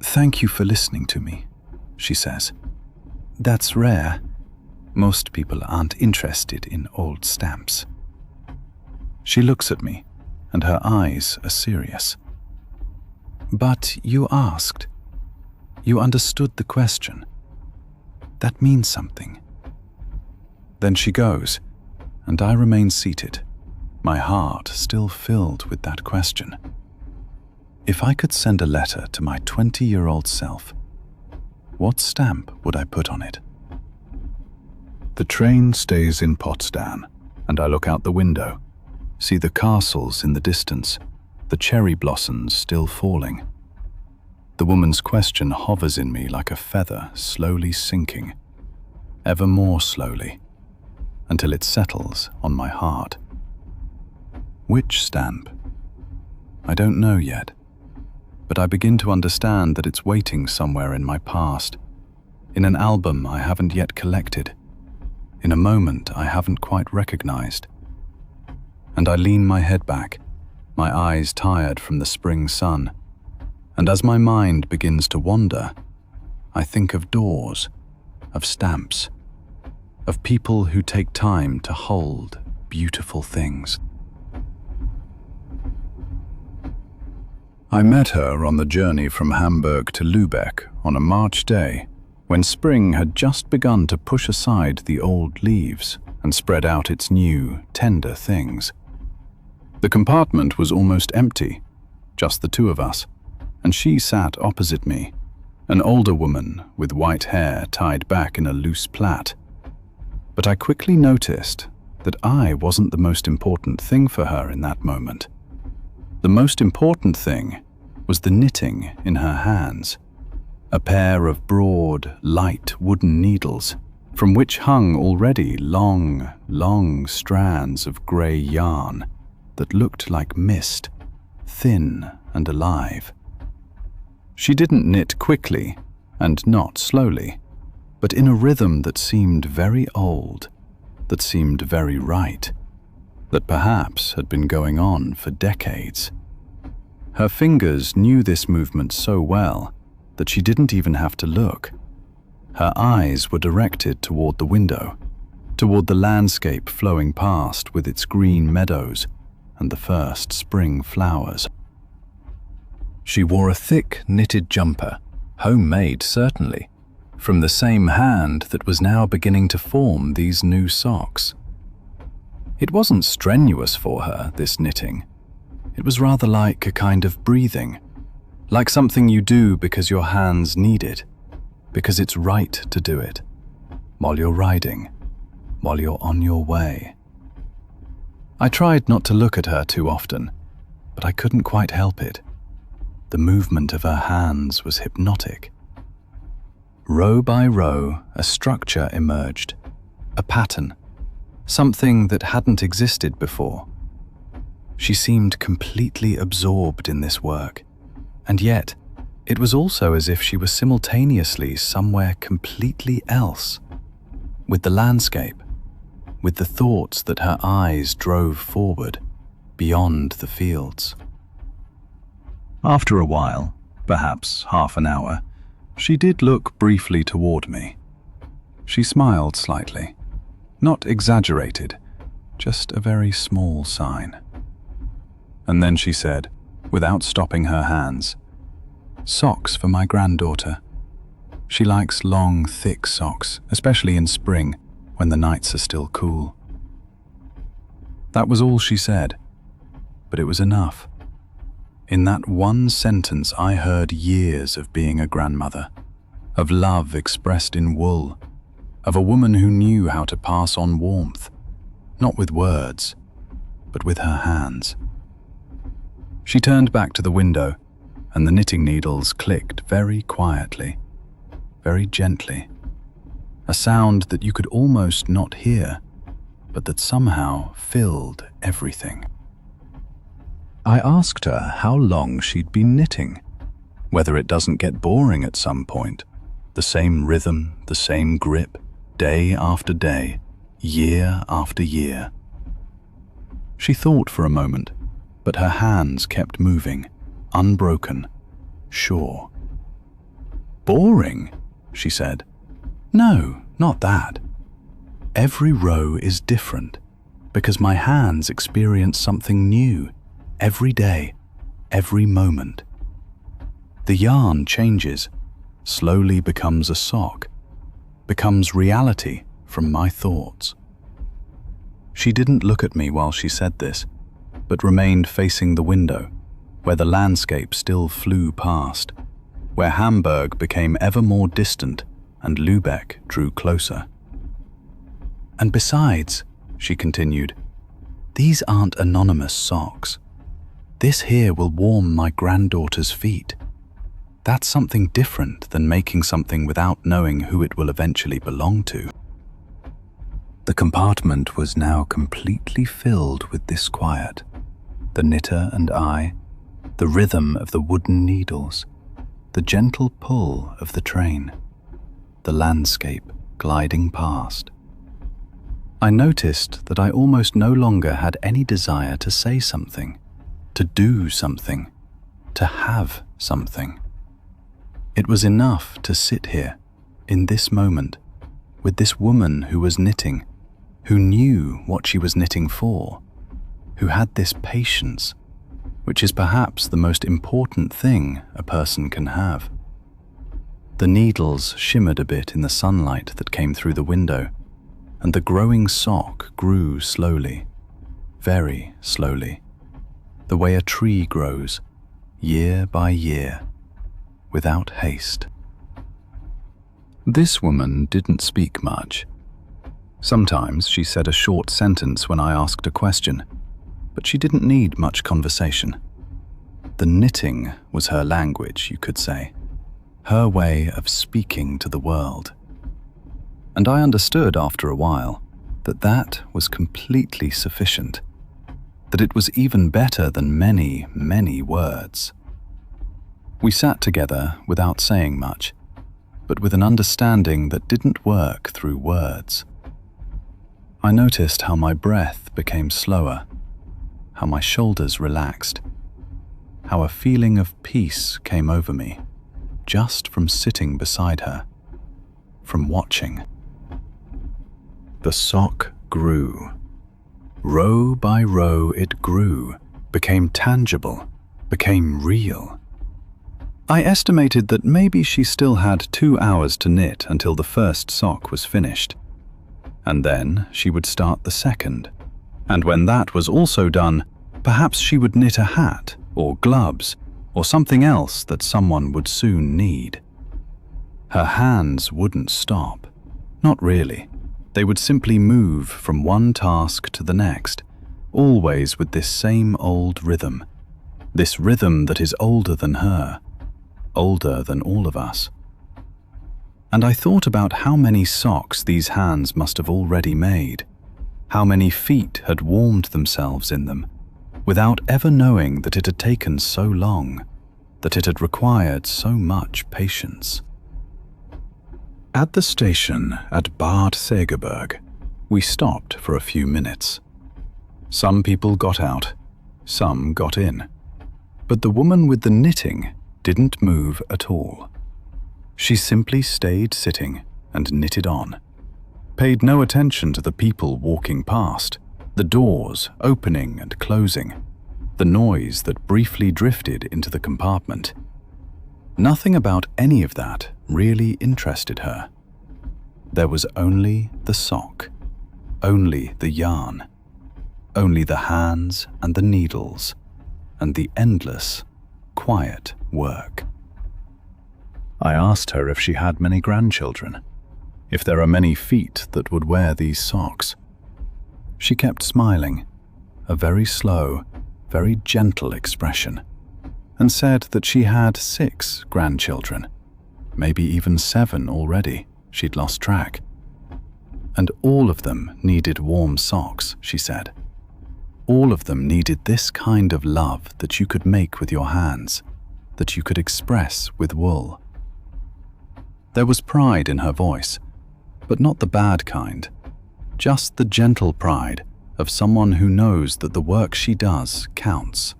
"Thank you for listening to me," she says. "That's rare. Most people aren't interested in old stamps." She looks at me, and her eyes are serious. "But you asked. You understood the question. That means something." Then she goes, and I remain seated, my heart still filled with that question. If I could send a letter to my 20-year-old self, what stamp would I put on it? The train stays in Potsdam, and I look out the window. see the castles in the distance, the cherry blossoms still falling. The woman's question hovers in me like a feather slowly sinking, ever more slowly, until it settles on my heart. Which stamp? I don't know yet, but I begin to understand that it's waiting somewhere in my past, in an album I haven't yet collected, in a moment I haven't quite recognized. And I lean my head back, my eyes tired from the spring sun, and as my mind begins to wander, I think of doors, of stamps, of people who take time to hold beautiful things. I met her on the journey from Hamburg to Lübeck on a March day, when spring had just begun to push aside the old leaves and spread out its new, tender things. The compartment was almost empty, just the two of us, and she sat opposite me, an older woman with white hair tied back in a loose plait. But I quickly noticed that I wasn't the most important thing for her in that moment. The most important thing was the knitting in her hands, a pair of broad, light wooden needles, from which hung already long, long strands of grey yarn that looked like mist, thin and alive. She didn't knit quickly and not slowly, but in a rhythm that seemed very old, that seemed very right, that perhaps had been going on for decades. Her fingers knew this movement so well that she didn't even have to look. Her eyes were directed toward the window, toward the landscape flowing past with its green meadows and the first spring flowers. She wore a thick knitted jumper, homemade certainly, from the same hand that was now beginning to form these new socks. It wasn't strenuous for her, this knitting. It was rather like a kind of breathing, like something you do because your hands need it, because it's right to do it, while you're riding, while you're on your way. I tried not to look at her too often, but I couldn't quite help it. The movement of her hands was hypnotic. Row by row, a structure emerged, a pattern, something that hadn't existed before. She seemed completely absorbed in this work, and yet it was also as if she was simultaneously somewhere completely else, with the landscape, with the thoughts that her eyes drove forward, beyond the fields. After a while, perhaps half an hour, she did look briefly toward me. She smiled slightly, not exaggerated, just a very small sign. And then she said, without stopping her hands, "Socks for my granddaughter. She likes long, thick socks, especially in spring, when the nights are still cool." That was all she said, but it was enough. In that one sentence I heard years of being a grandmother, of love expressed in wool, of a woman who knew how to pass on warmth, not with words, but with her hands. She turned back to the window, and the knitting needles clicked very quietly, very gently, a sound that you could almost not hear, but that somehow filled everything. I asked her how long she'd been knitting, whether it doesn't get boring at some point, the same rhythm, the same grip, day after day, year after year. She thought for a moment, but her hands kept moving, unbroken, sure. "Boring?" she said. "No, not that. Every row is different, because my hands experience something new, every day, every moment. The yarn changes, slowly becomes a sock, becomes reality from my thoughts." She didn't look at me while she said this, but remained facing the window, where the landscape still flew past, where Hamburg became ever more distant and Lübeck drew closer. "And besides," she continued, These aren't anonymous socks. This here will warm my granddaughter's feet. That's something different than making something without knowing who it will eventually belong to. The compartment was now completely filled with this quiet. The knitter and I, the rhythm of the wooden needles, the gentle pull of the train, the landscape gliding past. I noticed that I almost no longer had any desire to say something, to do something, to have something. It was enough to sit here, in this moment, with this woman who was knitting, who knew what she was knitting for, who had this patience, which is perhaps the most important thing a person can have. The needles shimmered a bit in the sunlight that came through the window, and the growing sock grew slowly, very slowly, the way a tree grows, year by year, without haste. This woman didn't speak much. Sometimes she said a short sentence when I asked a question, but she didn't need much conversation. The knitting was her language, you could say, her way of speaking to the world. And I understood after a while that that was completely sufficient, that it was even better than many, many words. We sat together without saying much, but with an understanding that didn't work through words. I noticed how my breath became slower, how my shoulders relaxed, how a feeling of peace came over me, just from sitting beside her, from watching. The sock grew. Row by row it grew, became tangible, became real. I estimated that maybe she still had 2 hours to knit until the first sock was finished. And then she would start the second. And when that was also done, perhaps she would knit a hat or gloves or something else that someone would soon need. Her hands wouldn't stop. Not really. They would simply move from one task to the next, always with this same old rhythm. This rhythm that is older than her, older than all of us. And I thought about how many socks these hands must have already made, how many feet had warmed themselves in them, without ever knowing that it had taken so long, that it had required so much patience. At the station at Bad Segeberg, we stopped for a few minutes. Some people got out, some got in, but the woman with the knitting didn't move at all. She simply stayed sitting and knitted on, paid no attention to the people walking past, the doors opening and closing, the noise that briefly drifted into the compartment. Nothing about any of that really interested her. There was only the sock, only the yarn, only the hands and the needles, and the endless, quiet work. I asked her if she had many grandchildren, if there are many feet that would wear these socks. She kept smiling, a very slow, very gentle expression, and said that she had 6 grandchildren, maybe even 7 already, she'd lost track. And all of them needed warm socks, she said. All of them needed this kind of love that you could make with your hands, that you could express with wool. There was pride in her voice, but not the bad kind, just the gentle pride of someone who knows that the work she does counts,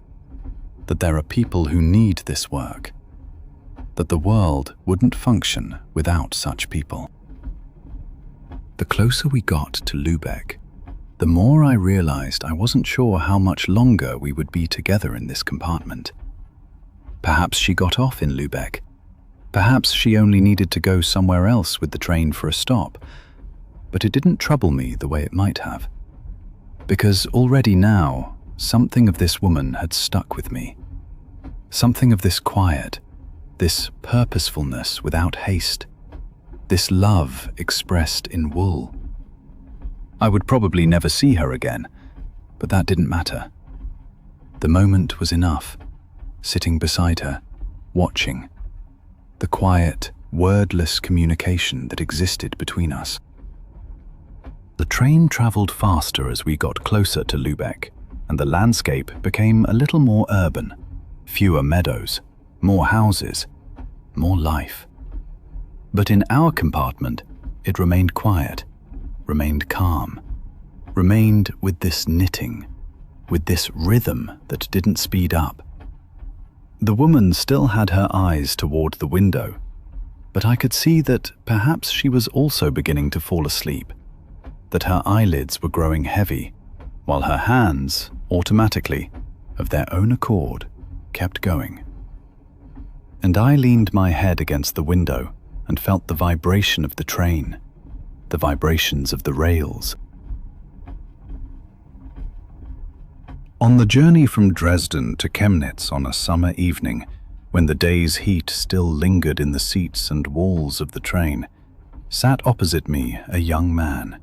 that there are people who need this work, that the world wouldn't function without such people. The closer we got to Lübeck, the more I realized I wasn't sure how much longer we would be together in this compartment. Perhaps she got off in Lübeck. Perhaps she only needed to go somewhere else with the train for a stop, but it didn't trouble me the way it might have. Because already now, something of this woman had stuck with me. Something of this quiet, this purposefulness without haste, this love expressed in wool. I would probably never see her again, But that didn't matter. The moment was enough, sitting beside her, watching. The quiet, wordless communication that existed between us. The train traveled faster as we got closer to Lübeck, and the landscape became a little more urban. Fewer meadows, more houses, more life. But in our compartment, it remained quiet, remained calm, remained with this knitting, with this rhythm that didn't speed up. The woman still had her eyes toward the window, but I could see that perhaps she was also beginning to fall asleep, that her eyelids were growing heavy, while her hands, automatically, of their own accord, kept going. And I leaned my head against the window and felt the vibration of the train, the vibrations of the rails. On the journey from Dresden to Chemnitz on a summer evening, when the day's heat still lingered in the seats and walls of the train, sat opposite me a young man,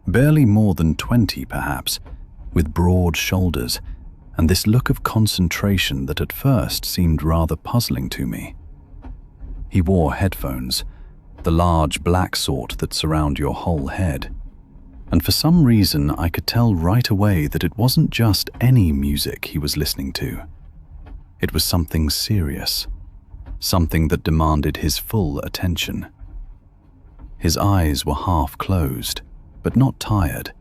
barely more than 20 perhaps, with broad shoulders and this look of concentration that at first seemed rather puzzling to me. He wore headphones, the large black sort that surround your whole head, and for some reason I could tell right away that it wasn't just any music he was listening to. It was something serious, something that demanded his full attention. His eyes were half closed, but not tired.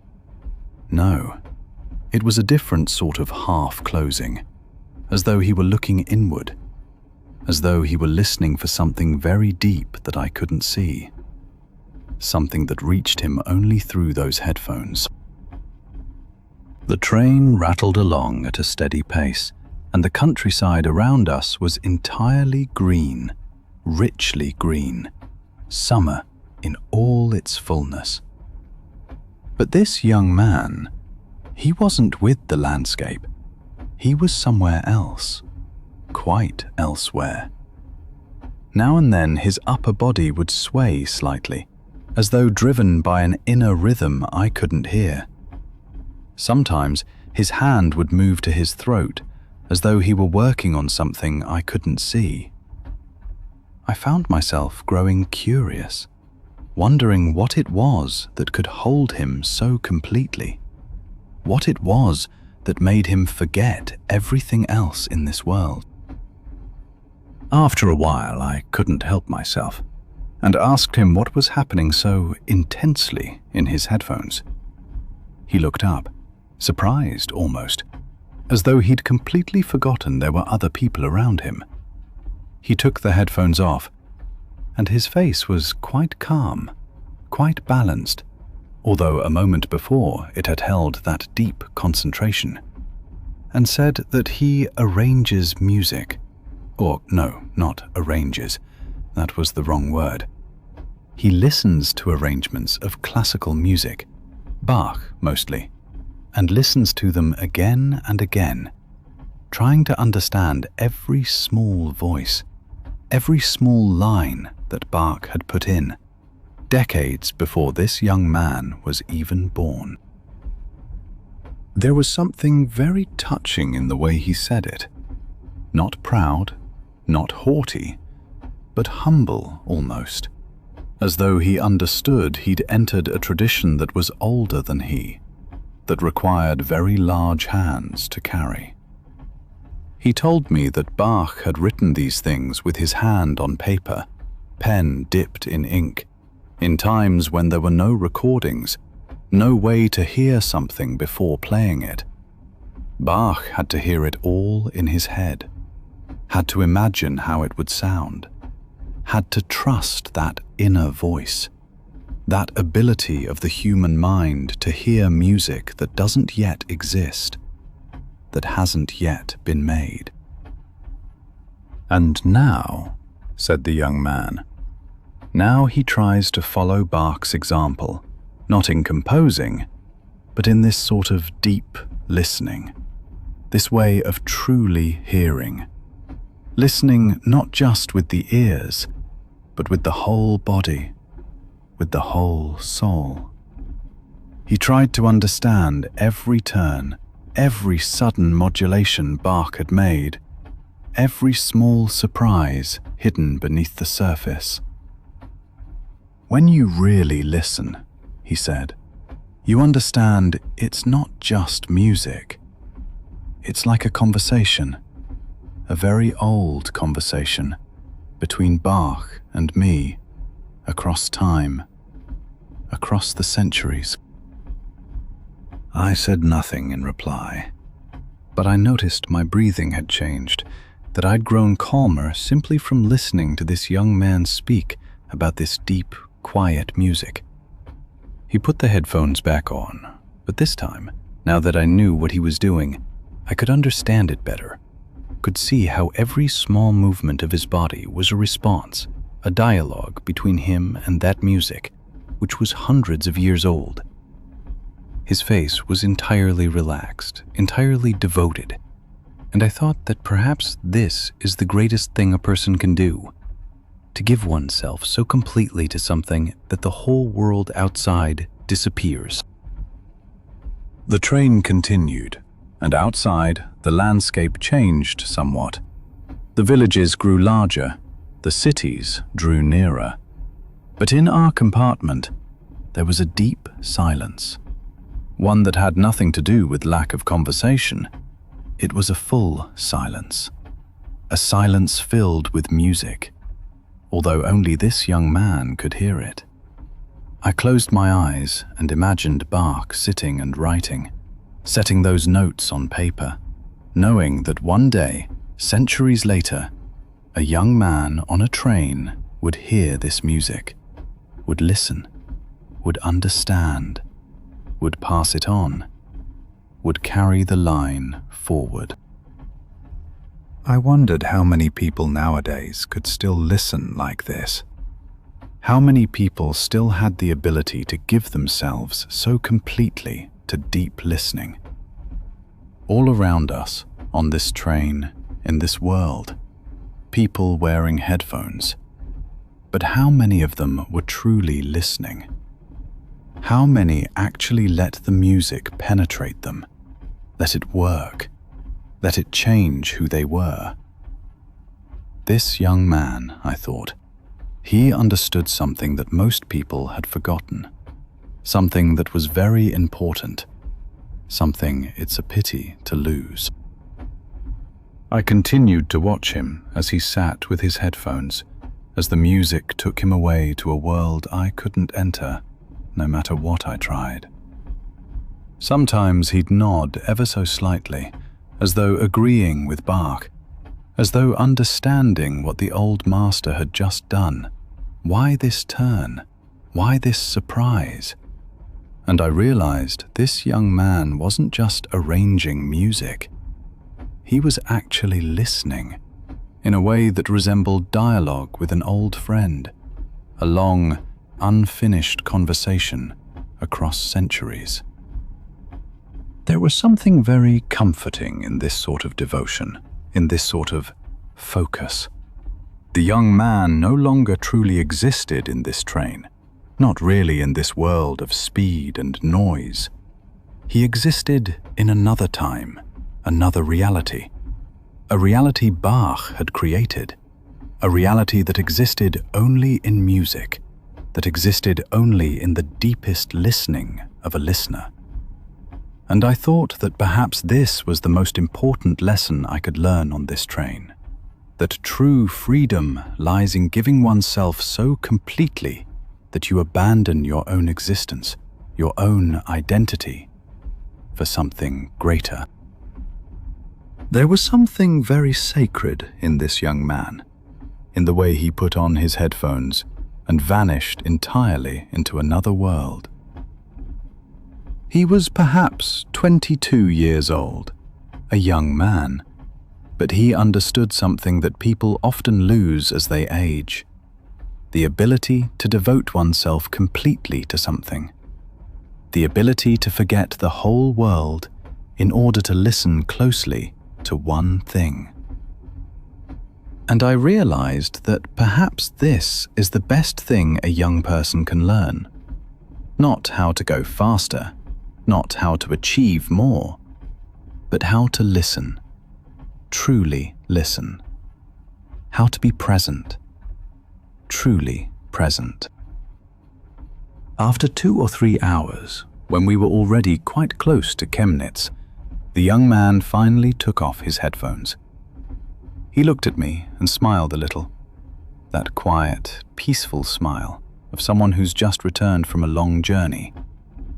No, it was a different sort of half closing, as though he were looking inward, as though he were listening for something very deep that I couldn't see, something that reached him only through those headphones. The train rattled along at a steady pace, and the countryside around us was entirely green, richly green, summer in all its fullness. But this young man, he wasn't with the landscape. He was somewhere else, quite elsewhere. Now and then his upper body would sway slightly, as though driven by an inner rhythm I couldn't hear. Sometimes his hand would move to his throat, as though he were working on something I couldn't see. I found myself growing curious, wondering what it was that could hold him so completely, what it was that made him forget everything else in this world. After a while, I couldn't help myself, and asked him what was happening so intensely in his headphones. He looked up, surprised almost, as though he'd completely forgotten there were other people around him. He took the headphones off, and his face was quite calm, quite balanced, although a moment before it had held that deep concentration, and said that he arranges music. Or no, not arranges. That was the wrong word. He listens to arrangements of classical music, Bach mostly, and listens to them again and again, trying to understand every small voice, every small line that Bach had put in, decades before this young man was even born. There was something very touching in the way he said it. Not proud, not haughty, but humble almost, as though he understood he'd entered a tradition that was older than he, that required very large hands to carry. He told me that Bach had written these things with his hand on paper, pen dipped in ink, in times when there were no recordings, no way to hear something before playing it. Bach had to hear it all in his head, had to imagine how it would sound, had to trust that inner voice, that ability of the human mind to hear music that doesn't yet exist, that hasn't yet been made. And now, said the young man, now he tries to follow Bach's example, not in composing, but in this sort of deep listening, this way of truly hearing, listening not just with the ears, but with the whole body, with the whole soul. He tried to understand every turn, every sudden modulation Bach had made, every small surprise hidden beneath the surface. "When you really listen," he said, "you understand it's not just music. It's like a conversation, a very old conversation between Bach and me, across time, across the centuries." I said nothing in reply, but I noticed my breathing had changed, that I'd grown calmer simply from listening to this young man speak about this deep, quiet music. He put the headphones back on, but this time, now that I knew what he was doing, I could understand it better, could see how every small movement of his body was a response, a dialogue between him and that music, which was hundreds of years old. His face was entirely relaxed, entirely devoted, and I thought that perhaps this is the greatest thing a person can do, to give oneself so completely to something that the whole world outside disappears. The train continued, and outside, the landscape changed somewhat. The villages grew larger, the cities drew nearer. But in our compartment, there was a deep silence, one that had nothing to do with lack of conversation. It was a full silence, a silence filled with music, although only this young man could hear it. I closed my eyes and imagined Bach sitting and writing, setting those notes on paper, knowing that one day, centuries later, a young man on a train would hear this music, would listen, would understand, would pass it on, would carry the line forward. I wondered how many people nowadays could still listen like this. How many people still had the ability to give themselves so completely to deep listening. All around us, on this train, in this world, people wearing headphones. But how many of them were truly listening? How many actually let the music penetrate them, let it work, let it change who they were? This young man, I thought, he understood something that most people had forgotten, something that was very important, something it's a pity to lose. I continued to watch him as he sat with his headphones, as the music took him away to a world I couldn't enter, no matter what I tried. Sometimes he'd nod ever so slightly, as though agreeing with Bach, as though understanding what the old master had just done. Why this turn? Why this surprise? And I realized this young man wasn't just arranging music. He was actually listening, in a way that resembled dialogue with an old friend, a long, unfinished conversation across centuries. There was something very comforting in this sort of devotion, in this sort of focus. The young man no longer truly existed in this train, not really in this world of speed and noise. He existed in another time, another reality, a reality Bach had created, a reality that existed only in music, that existed only in the deepest listening of a listener. And I thought that perhaps this was the most important lesson I could learn on this train, that true freedom lies in giving oneself so completely that you abandon your own existence, your own identity, for something greater. There was something very sacred in this young man, in the way he put on his headphones and vanished entirely into another world. He was perhaps 22 years old, a young man, but he understood something that people often lose as they age: the ability to devote oneself completely to something, the ability to forget the whole world in order to listen closely to one thing. And I realized that perhaps this is the best thing a young person can learn. Not how to go faster, not how to achieve more, but how to listen, truly listen. How to be present, truly present. After 2 or 3 hours, when we were already quite close to Chemnitz, the young man finally took off his headphones. He looked at me and smiled a little. That quiet, peaceful smile of someone who's just returned from a long journey,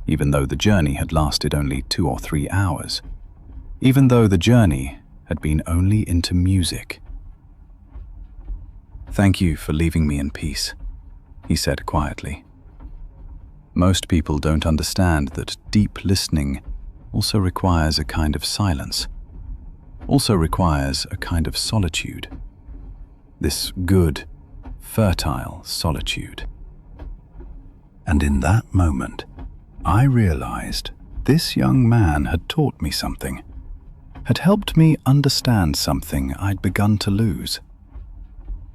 even though the journey had lasted only 2 or 3 hours. Even though the journey had been only into music. "Thank you for leaving me in peace," he said quietly. Most people don't understand that deep listening also requires a kind of silence, also requires a kind of solitude. This good, fertile solitude. And in that moment, I realized this young man had taught me something, had helped me understand something I'd begun to lose.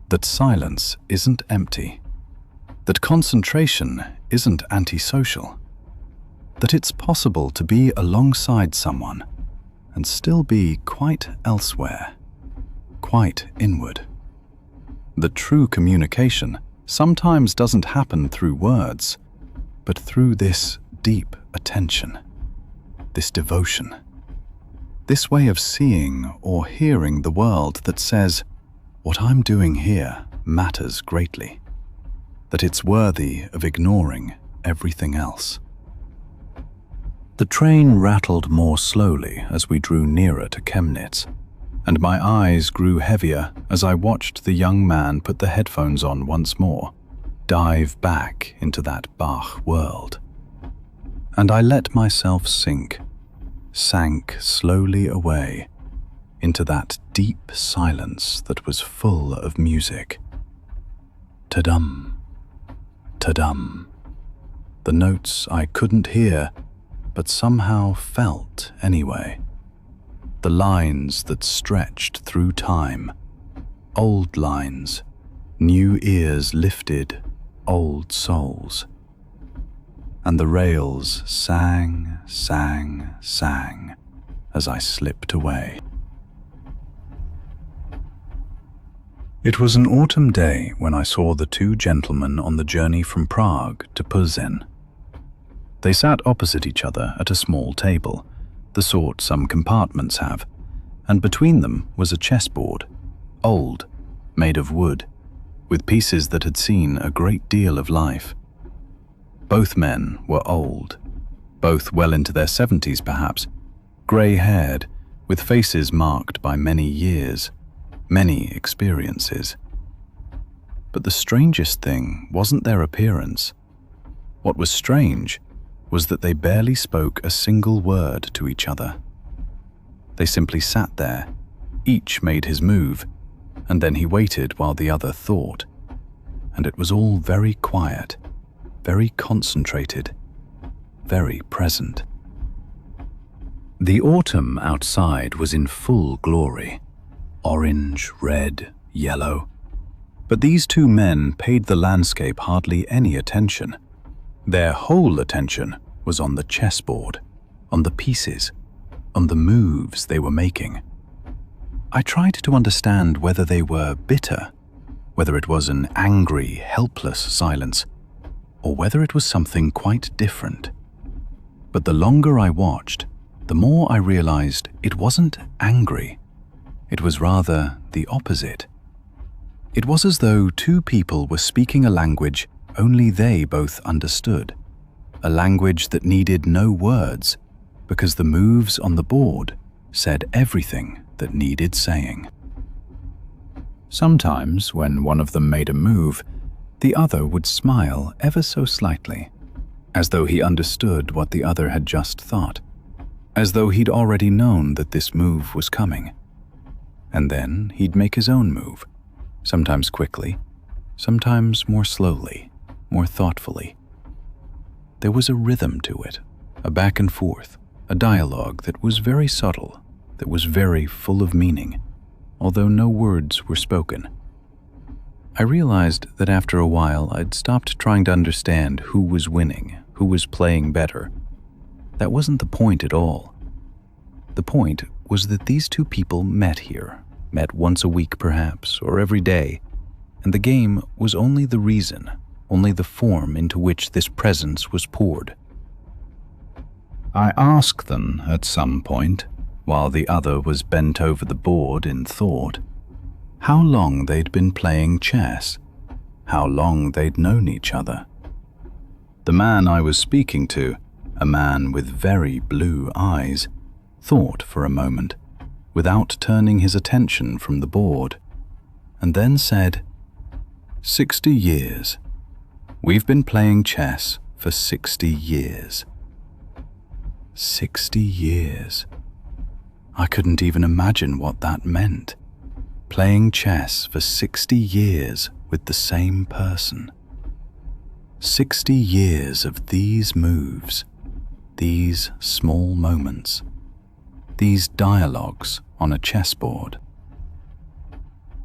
That silence isn't empty, that concentration isn't antisocial, that it's possible to be alongside someone and still be quite elsewhere, quite inward. That true communication sometimes doesn't happen through words, but through this deep attention, this devotion, this way of seeing or hearing the world that says, what I'm doing here matters greatly, that it's worthy of ignoring everything else. The train rattled more slowly as we drew nearer to Chemnitz, and my eyes grew heavier as I watched the young man put the headphones on once more, dive back into that Bach world. And I let myself sank slowly away into that deep silence that was full of music. Ta-dum, ta-dum. The notes I couldn't hear, but somehow felt anyway. The lines that stretched through time, old lines, new ears lifted, old souls. And the rails sang, sang, sang as I slipped away. It was an autumn day when I saw the 2 gentlemen on the journey from Prague to Plzeň. They sat opposite each other at a small table, the sort some compartments have, and between them was a chessboard, old, made of wood, with pieces that had seen a great deal of life. Both men were old, both well into their 70s perhaps, grey-haired, with faces marked by many years, many experiences. But the strangest thing wasn't their appearance. What was strange was that they barely spoke a single word to each other. They simply sat there, each made his move, and then he waited while the other thought. And it was all very quiet, very concentrated, very present. The autumn outside was in full glory, orange, red, yellow. But these 2 men paid the landscape hardly any attention. Their whole attention was on the chessboard, on the pieces, on the moves they were making. I tried to understand whether they were bitter, whether it was an angry, helpless silence, or whether it was something quite different. But the longer I watched, the more I realized it wasn't angry. It was rather the opposite. It was as though 2 people were speaking a language only they both understood, a language that needed no words because the moves on the board said everything that needed saying. Sometimes, when one of them made a move, the other would smile ever so slightly, as though he understood what the other had just thought, as though he'd already known that this move was coming. And then he'd make his own move, sometimes quickly, sometimes more slowly, more thoughtfully. There was a rhythm to it, a back and forth, a dialogue that was very subtle, that was very full of meaning, although no words were spoken. I realized that after a while I'd stopped trying to understand who was winning, who was playing better. That wasn't the point at all. The point was that these two people met here, met once a week perhaps, or every day, and the game was only the reason, only the form into which this presence was poured. I asked them at some point, while the other was bent over the board in thought, how long they'd been playing chess, how long they'd known each other. The man I was speaking to, a man with very blue eyes, thought for a moment, without turning his attention from the board, and then said, 60 years. We've been playing chess for 60 years. 60 years. I couldn't even imagine what that meant. Playing chess for 60 years with the same person. 60 years of these moves, these small moments, these dialogues on a chessboard.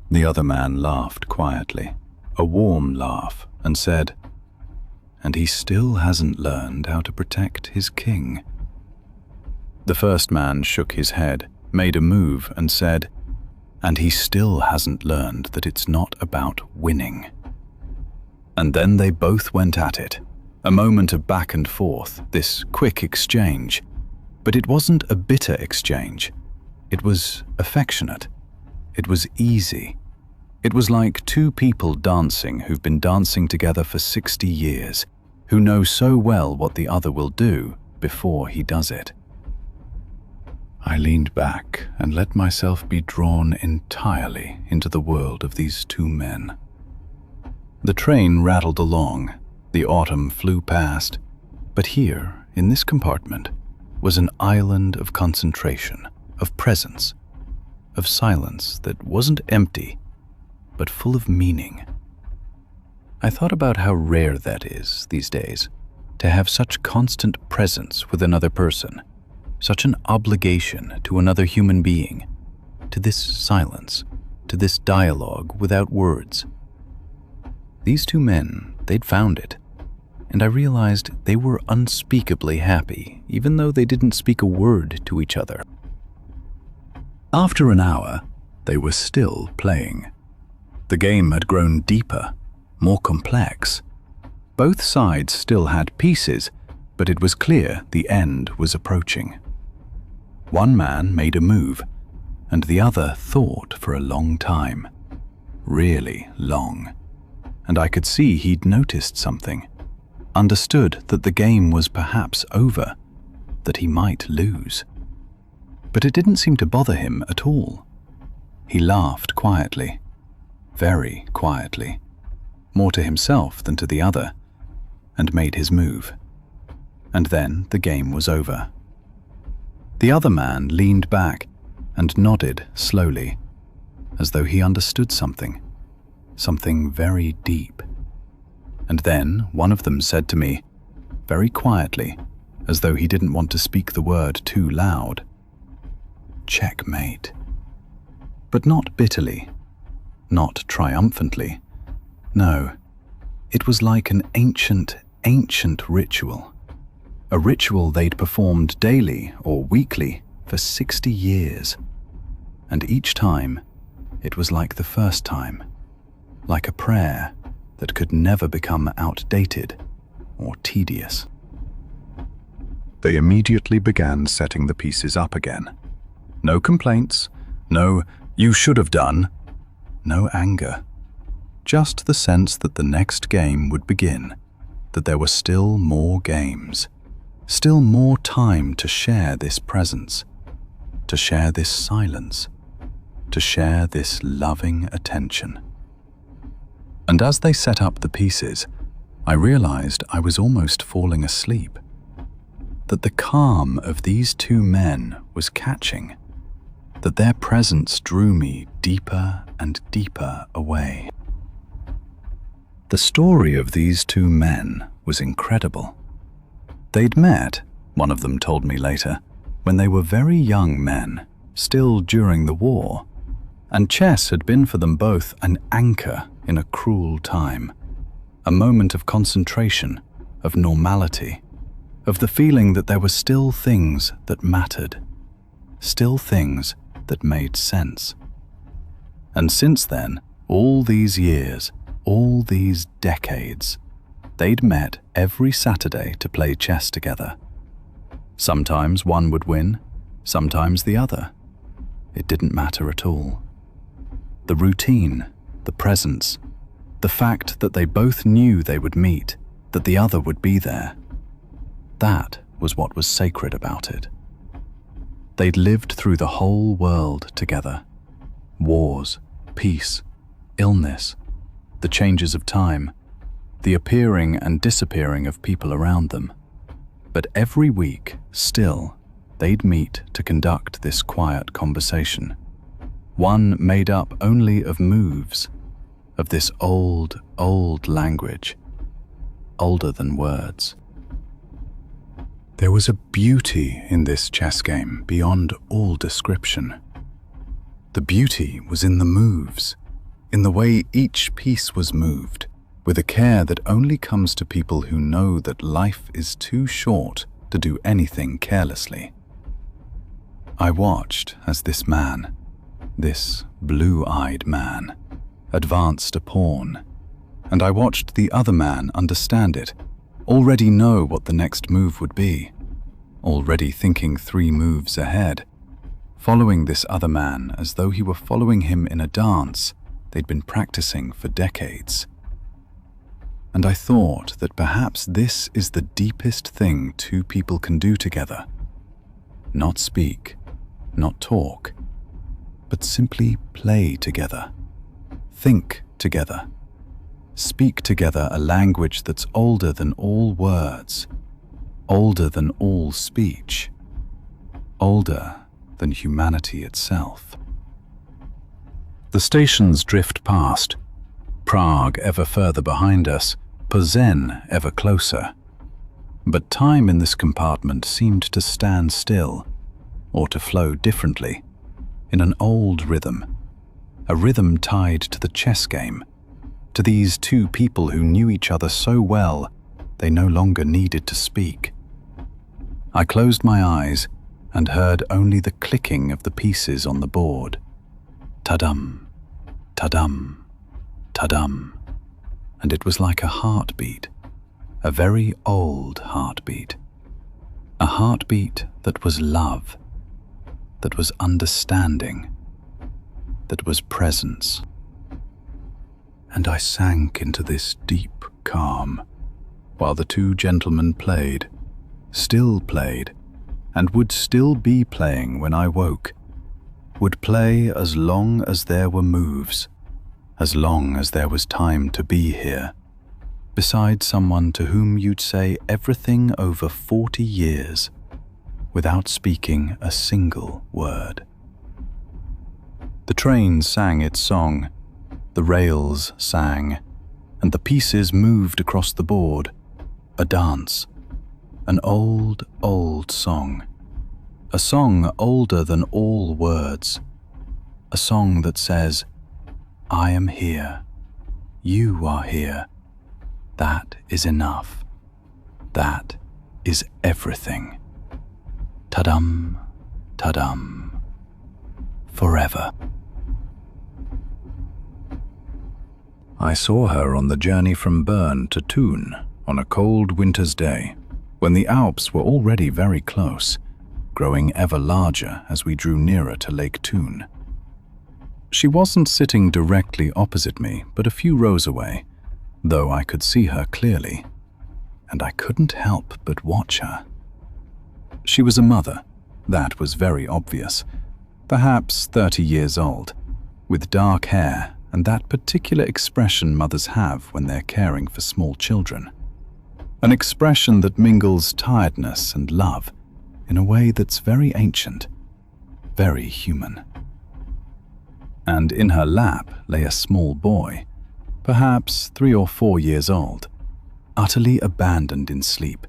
The other man laughed quietly, a warm laugh, and said, "And he still hasn't learned how to protect his king." The first man shook his head, made a move, and said, "And he still hasn't learned that it's not about winning." And then they both went at it, a moment of back and forth, this quick exchange. But it wasn't a bitter exchange. It was affectionate. It was easy. It was like two people dancing who've been dancing together for 60 years, who know so well what the other will do before he does it. I leaned back and let myself be drawn entirely into the world of these two men. The train rattled along, the autumn flew past, but here, in this compartment, was an island of concentration, of presence, of silence that wasn't empty, but full of meaning. I thought about how rare that is these days, to have such constant presence with another person, such an obligation to another human being, to this silence, to this dialogue without words. These two men, they'd found it, and I realized they were unspeakably happy, even though they didn't speak a word to each other. After an hour, they were still playing. The game had grown deeper, more complex. Both sides still had pieces, but it was clear the end was approaching. One man made a move, and the other thought for a long time, really long, and I could see he'd noticed something. Understood that the game was perhaps over, that he might lose. But it didn't seem to bother him at all. He laughed quietly, very quietly, more to himself than to the other, and made his move. And then the game was over. The other man leaned back and nodded slowly, as though he understood something very deep. And then one of them said to me, very quietly, as though he didn't want to speak the word too loud, "Checkmate." But not bitterly, not triumphantly. No, it was like an ancient ritual. A ritual they'd performed daily or weekly for 60 years. And each time, it was like the first time, like a prayer that could never become outdated or tedious. They immediately began setting the pieces up again. No complaints, no "you should have done," no anger. Just the sense that the next game would begin, that there were still more games, still more time to share this presence, to share this silence, to share this loving attention. And as they set up the pieces, I realized I was almost falling asleep, that the calm of these two men was catching, that their presence drew me deeper and deeper away. The story of these two men was incredible. They'd met, one of them told me later, when they were very young men, still during the war, and chess had been for them both an anchor in a cruel time, a moment of concentration, of normality, of the feeling that there were still things that mattered, still things that made sense. And since then, all these years, all these decades, they'd met every Saturday to play chess together. Sometimes one would win, sometimes the other. It didn't matter at all. The routine, the presence, the fact that they both knew they would meet, that the other would be there, that was what was sacred about it. They'd lived through the whole world together. Wars, peace, illness, the changes of time, the appearing and disappearing of people around them. But every week, still, they'd meet to conduct this quiet conversation. One made up only of moves, of this old, old language, older than words. There was a beauty in this chess game beyond all description. The beauty was in the moves, in the way each piece was moved, with a care that only comes to people who know that life is too short to do anything carelessly. I watched as this man, this blue-eyed man, advanced a pawn, and I watched the other man understand it, already know what the next move would be, already thinking 3 moves ahead, following this other man as though he were following him in a dance they'd been practicing for decades. And I thought that perhaps this is the deepest thing 2 people can do together. Not speak, not talk, but simply play together, think together, speak together a language that's older than all words, older than all speech, older than humanity itself. The stations drift past, Prague ever further behind us, Posen ever closer. But time in this compartment seemed to stand still, or to flow differently, in an old rhythm, a rhythm tied to the chess game, to these 2 people who knew each other so well they no longer needed to speak. I closed my eyes and heard only the clicking of the pieces on the board. Ta-dum, ta-dum, ta-dum. And it was like a heartbeat, a very old heartbeat. A heartbeat that was love, that was understanding, that was presence. And I sank into this deep calm, while the 2 gentlemen played, still played, and would still be playing when I woke, would play as long as there were moves, as long as there was time to be here, beside someone to whom you'd say everything over 40 years, without speaking a single word. The train sang its song, the rails sang, and the pieces moved across the board, a dance, an old, old song, a song older than all words, a song that says, I am here, you are here, that is enough, that is everything. Ta-dum, ta-dum, forever. I saw her on the journey from Bern to Thun on a cold winter's day, when the Alps were already very close, growing ever larger as we drew nearer to Lake Thun. She wasn't sitting directly opposite me, but a few rows away, though I could see her clearly, and I couldn't help but watch her. She was a mother, that was very obvious, perhaps 30 years old, with dark hair and that particular expression mothers have when they're caring for small children. An expression that mingles tiredness and love in a way that's very ancient, very human. And in her lap lay a small boy, perhaps 3 or 4 years old, utterly abandoned in sleep,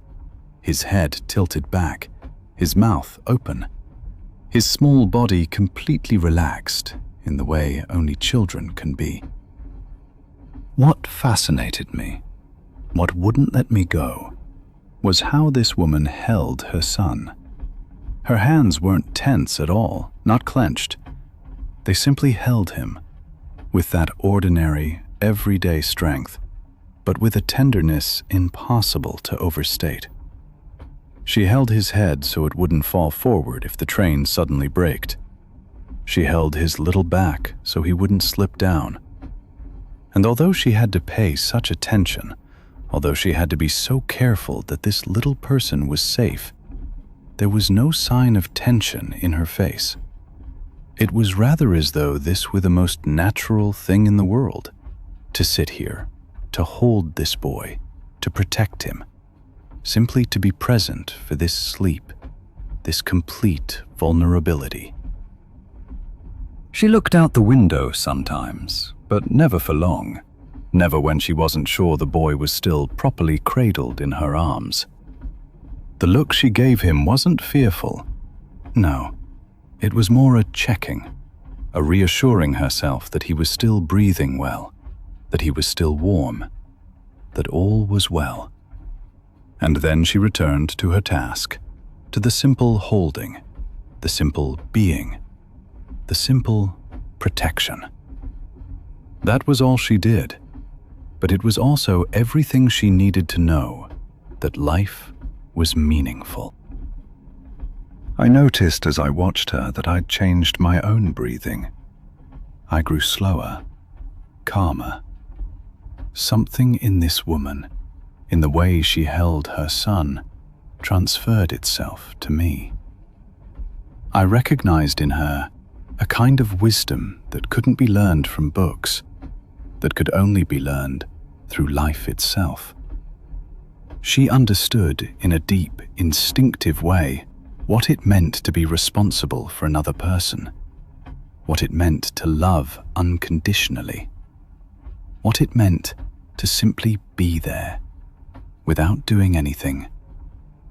his head tilted back, his mouth open, his small body completely relaxed in the way only children can be. What fascinated me, what wouldn't let me go, was how this woman held her son. Her hands weren't tense at all, not clenched. They simply held him, with that ordinary, everyday strength, but with a tenderness impossible to overstate. She held his head so it wouldn't fall forward if the train suddenly braked. She held his little back so he wouldn't slip down. And although she had to pay such attention, although she had to be so careful that this little person was safe, there was no sign of tension in her face. It was rather as though this were the most natural thing in the world, to sit here, to hold this boy, to protect him, simply to be present for this sleep, this complete vulnerability. She looked out the window sometimes, but never for long, never when she wasn't sure the boy was still properly cradled in her arms. The look she gave him wasn't fearful. No, it was more a checking, a reassuring herself that he was still breathing well, that he was still warm, that all was well. And then she returned to her task, to the simple holding, the simple being, the simple protection. That was all she did, but it was also everything she needed to know, that life was meaningful. I noticed as I watched her that I'd changed my own breathing. I grew slower, calmer. Something in this woman, in the way she held her son, transferred itself to me. I recognized in her a kind of wisdom that couldn't be learned from books, that could only be learned through life itself. She understood in a deep, instinctive way what it meant to be responsible for another person, what it meant to love unconditionally, what it meant to simply be there, without doing anything,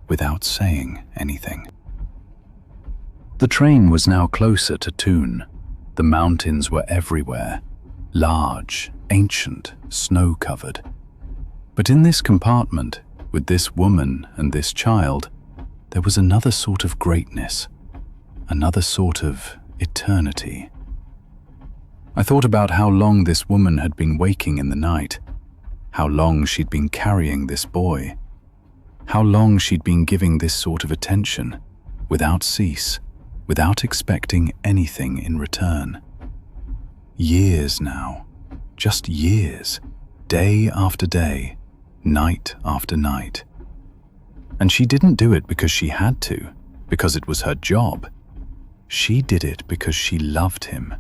without saying anything. The train was now closer to Thun. The mountains were everywhere, large, ancient, snow-covered. But in this compartment, with this woman and this child, there was another sort of greatness, another sort of eternity. I thought about how long this woman had been waking in the night, how long she'd been carrying this boy, how long she'd been giving this sort of attention, without cease, without expecting anything in return. Years now, just years, day after day, night after night. And she didn't do it because she had to, because it was her job. She did it because she loved him,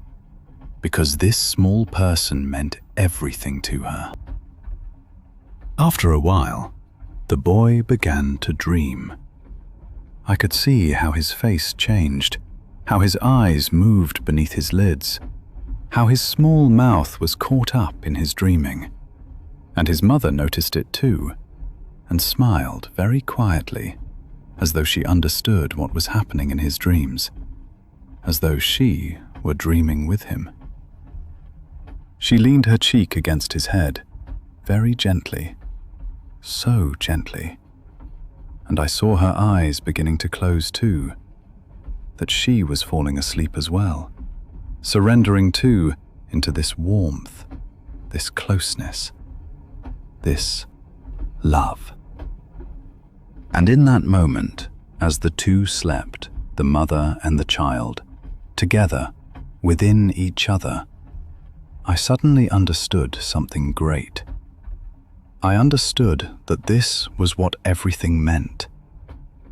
because this small person meant everything to her. After a while, the boy began to dream. I could see how his face changed, how his eyes moved beneath his lids, how his small mouth was caught up in his dreaming. And his mother noticed it too, and smiled very quietly, as though she understood what was happening in his dreams, as though she were dreaming with him. She leaned her cheek against his head, very gently, so gently, and I saw her eyes beginning to close too, that she was falling asleep as well, surrendering too into this warmth, this closeness, this love. And in that moment, as the two slept, the mother and the child, together, within each other, I suddenly understood something great. I understood that this was what everything meant.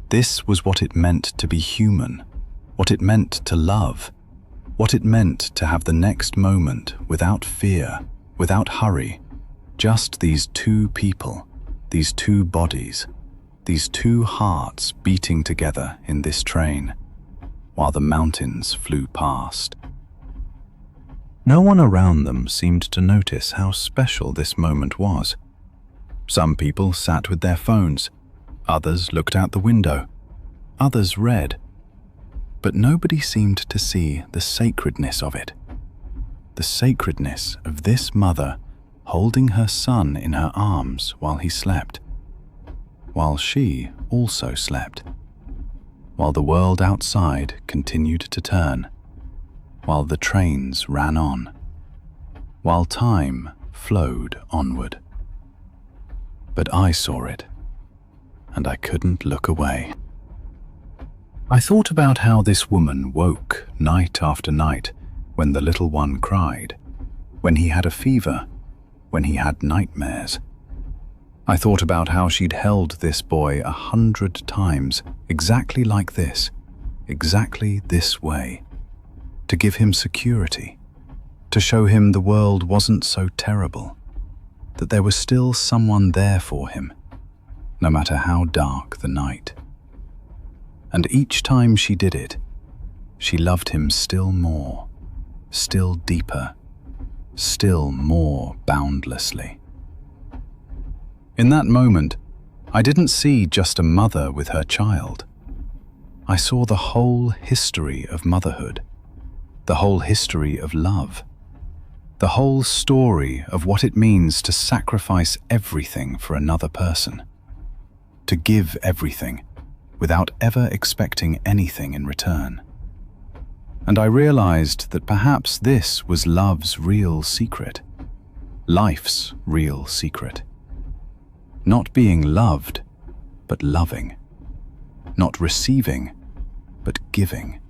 This was what it meant to be human, what it meant to love, what it meant to have the next moment without fear, without hurry, just these two people, these two bodies, these two hearts beating together in this train, while the mountains flew past. No one around them seemed to notice how special this moment was. Some people sat with their phones, others looked out the window, others read, but nobody seemed to see the sacredness of it, the sacredness of this mother holding her son in her arms while he slept, while she also slept, while the world outside continued to turn, while the trains ran on, while time flowed onward. But I saw it, and I couldn't look away. I thought about how this woman woke night after night when the little one cried, when he had a fever, when he had nightmares. I thought about how she'd held this boy 100 times, exactly like this, exactly this way, to give him security, to show him the world wasn't so terrible, that there was still someone there for him, no matter how dark the night. And each time she did it, she loved him still more, still deeper, still more boundlessly. In that moment, I didn't see just a mother with her child. I saw the whole history of motherhood, the whole history of love, the whole story of what it means to sacrifice everything for another person, to give everything without ever expecting anything in return. And I realized that perhaps this was love's real secret, life's real secret. Not being loved, but loving. Not receiving, but giving.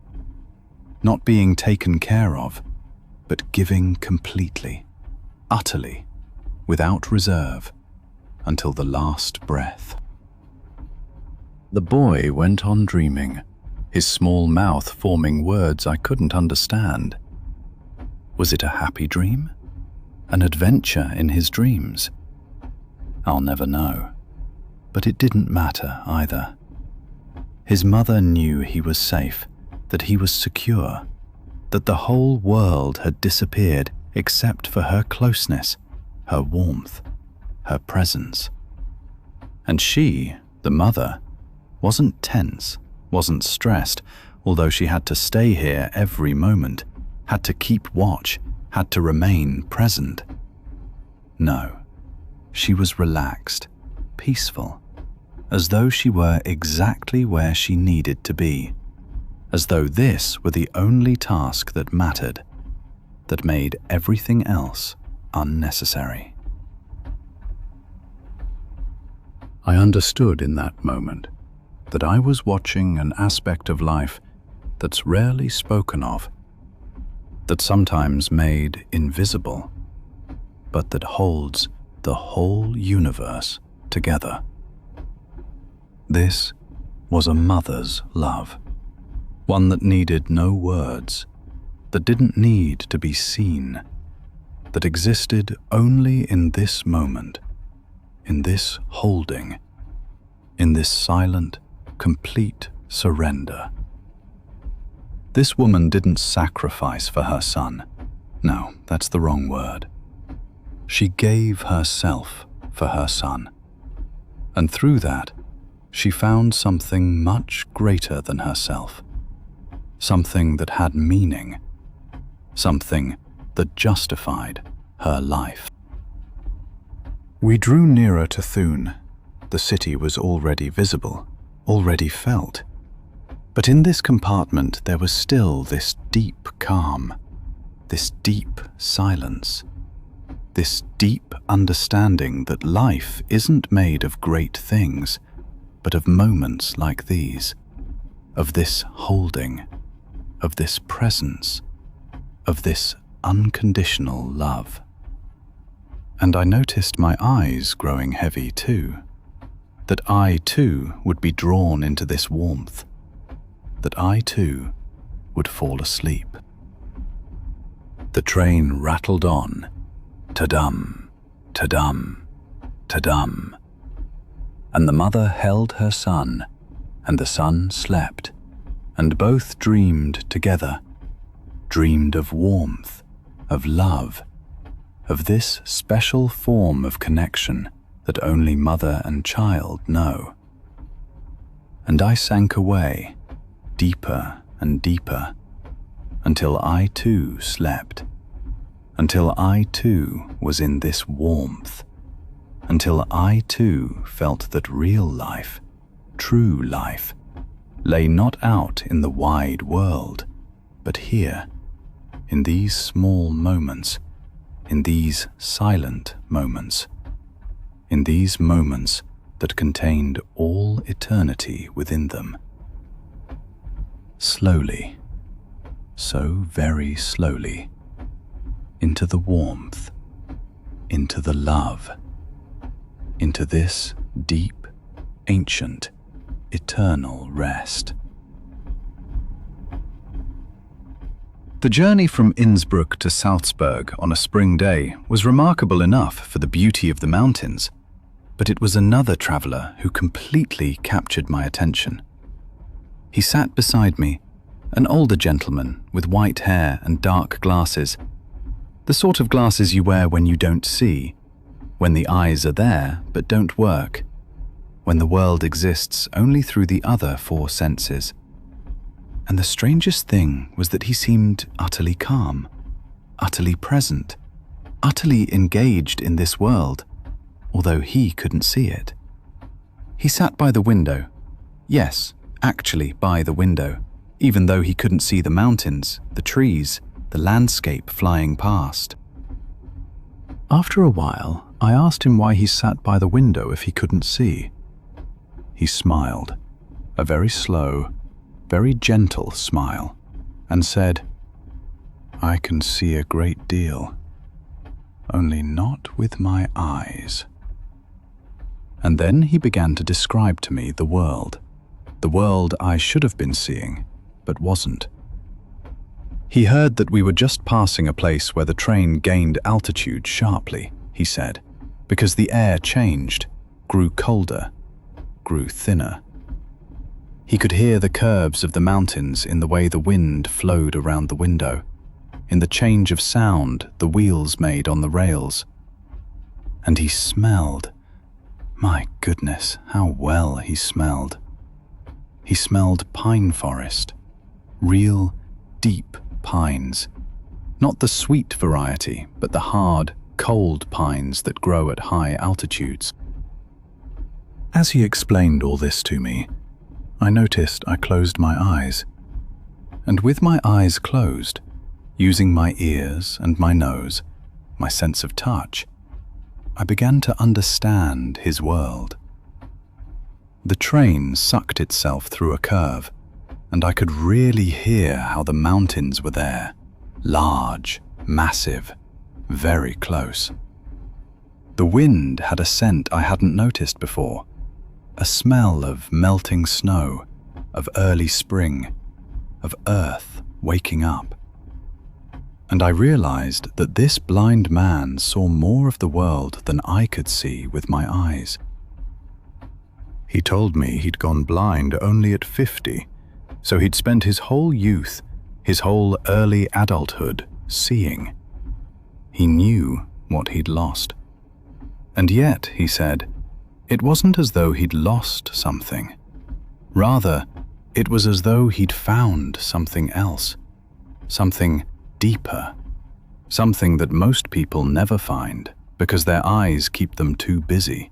Not being taken care of, but giving completely, utterly, without reserve, until the last breath. The boy went on dreaming, his small mouth forming words I couldn't understand. Was it a happy dream? An adventure in his dreams? I'll never know, but it didn't matter either. His mother knew he was safe, that he was secure, that the whole world had disappeared except for her closeness, her warmth, her presence. And she, the mother, wasn't tense, wasn't stressed, although she had to stay here every moment, had to keep watch, had to remain present. No. She was relaxed, peaceful, as though she were exactly where she needed to be, as though this were the only task that mattered, that made everything else unnecessary. I understood in that moment that I was watching an aspect of life that's rarely spoken of, that's sometimes made invisible, but that holds the whole universe together. This was a mother's love, one that needed no words, that didn't need to be seen, that existed only in this moment, in this holding, in this silent, complete surrender. This woman didn't sacrifice for her son. No, that's the wrong word. She gave herself for her son. And through that, she found something much greater than herself. Something that had meaning. Something that justified her life. We drew nearer to Thun. The city was already visible, already felt. But in this compartment there was still this deep calm, this deep silence, this deep understanding that life isn't made of great things, but of moments like these, of this holding, of this presence, of this unconditional love. And I noticed my eyes growing heavy too, that I too would be drawn into this warmth, that I too would fall asleep. The train rattled on, ta-dum, ta-dum, ta-dum, and the mother held her son, and the son slept, and both dreamed together, dreamed of warmth, of love, of this special form of connection that only mother and child know. And I sank away, deeper and deeper, until I too slept, until I too was in this warmth, until I too felt that real life, true life, lay not out in the wide world, but here, in these small moments, in these silent moments, in these moments that contained all eternity within them. Slowly, so very slowly, into the warmth, into the love, into this deep, ancient, eternal rest. The journey from Innsbruck to Salzburg on a spring day was remarkable enough for the beauty of the mountains, but it was another traveller who completely captured my attention. He sat beside me, an older gentleman with white hair and dark glasses, the sort of glasses you wear when you don't see, when the eyes are there but don't work, when the world exists only through the other four senses. And the strangest thing was that he seemed utterly calm, utterly present, utterly engaged in this world, although he couldn't see it. He sat by the window. Yes, actually by the window, even though he couldn't see the mountains, the trees, the landscape flying past. After a while, I asked him why he sat by the window if he couldn't see. He smiled, a very slow, very gentle smile, and said, "I can see a great deal, only not with my eyes." And then he began to describe to me the world I should have been seeing, but wasn't. He heard that we were just passing a place where the train gained altitude sharply, he said, because the air changed, grew colder, grew thinner. He could hear the curves of the mountains in the way the wind flowed around the window, in the change of sound the wheels made on the rails. And he smelled. My goodness, how well he smelled. He smelled pine forest, real, deep pines, not the sweet variety, but the hard, cold pines that grow at high altitudes. As he explained all this to me, I noticed I closed my eyes, and with my eyes closed, using my ears and my nose, my sense of touch, I began to understand his world. The train sucked itself through a curve, and I could really hear how the mountains were there, large, massive, very close. The wind had a scent I hadn't noticed before, a smell of melting snow, of early spring, of earth waking up. And I realized that this blind man saw more of the world than I could see with my eyes. He told me he'd gone blind only at 50, so he'd spent his whole youth, his whole early adulthood, seeing. He knew what he'd lost. And yet, he said, it wasn't as though he'd lost something. Rather, it was as though he'd found something else, something deeper, something that most people never find because their eyes keep them too busy,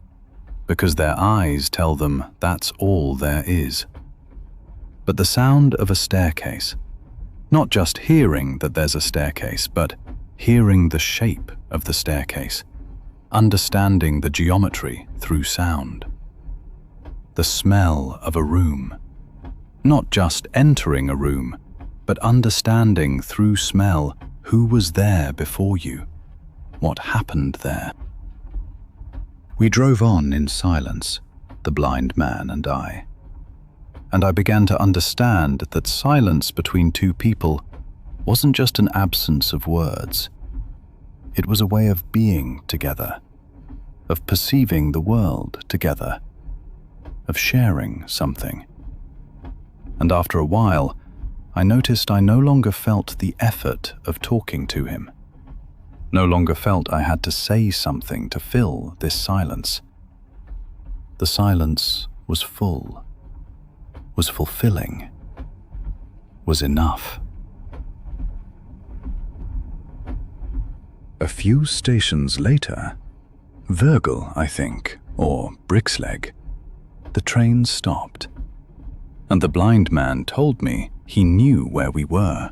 because their eyes tell them that's all there is. But the sound of a staircase, not just hearing that there's a staircase, but hearing the shape of the staircase, understanding the geometry through sound. The smell of a room, not just entering a room, but understanding through smell who was there before you, what happened there. We drove on in silence, the blind man and I began to understand that silence between two people wasn't just an absence of words. It was a way of being together, of perceiving the world together, of sharing something. And after a while, I noticed I no longer felt the effort of talking to him, no longer felt I had to say something to fill this silence. The silence was full, was fulfilling, was enough. A few stations later, Virgil, I think, or Brixleg, the train stopped, and the blind man told me he knew where we were.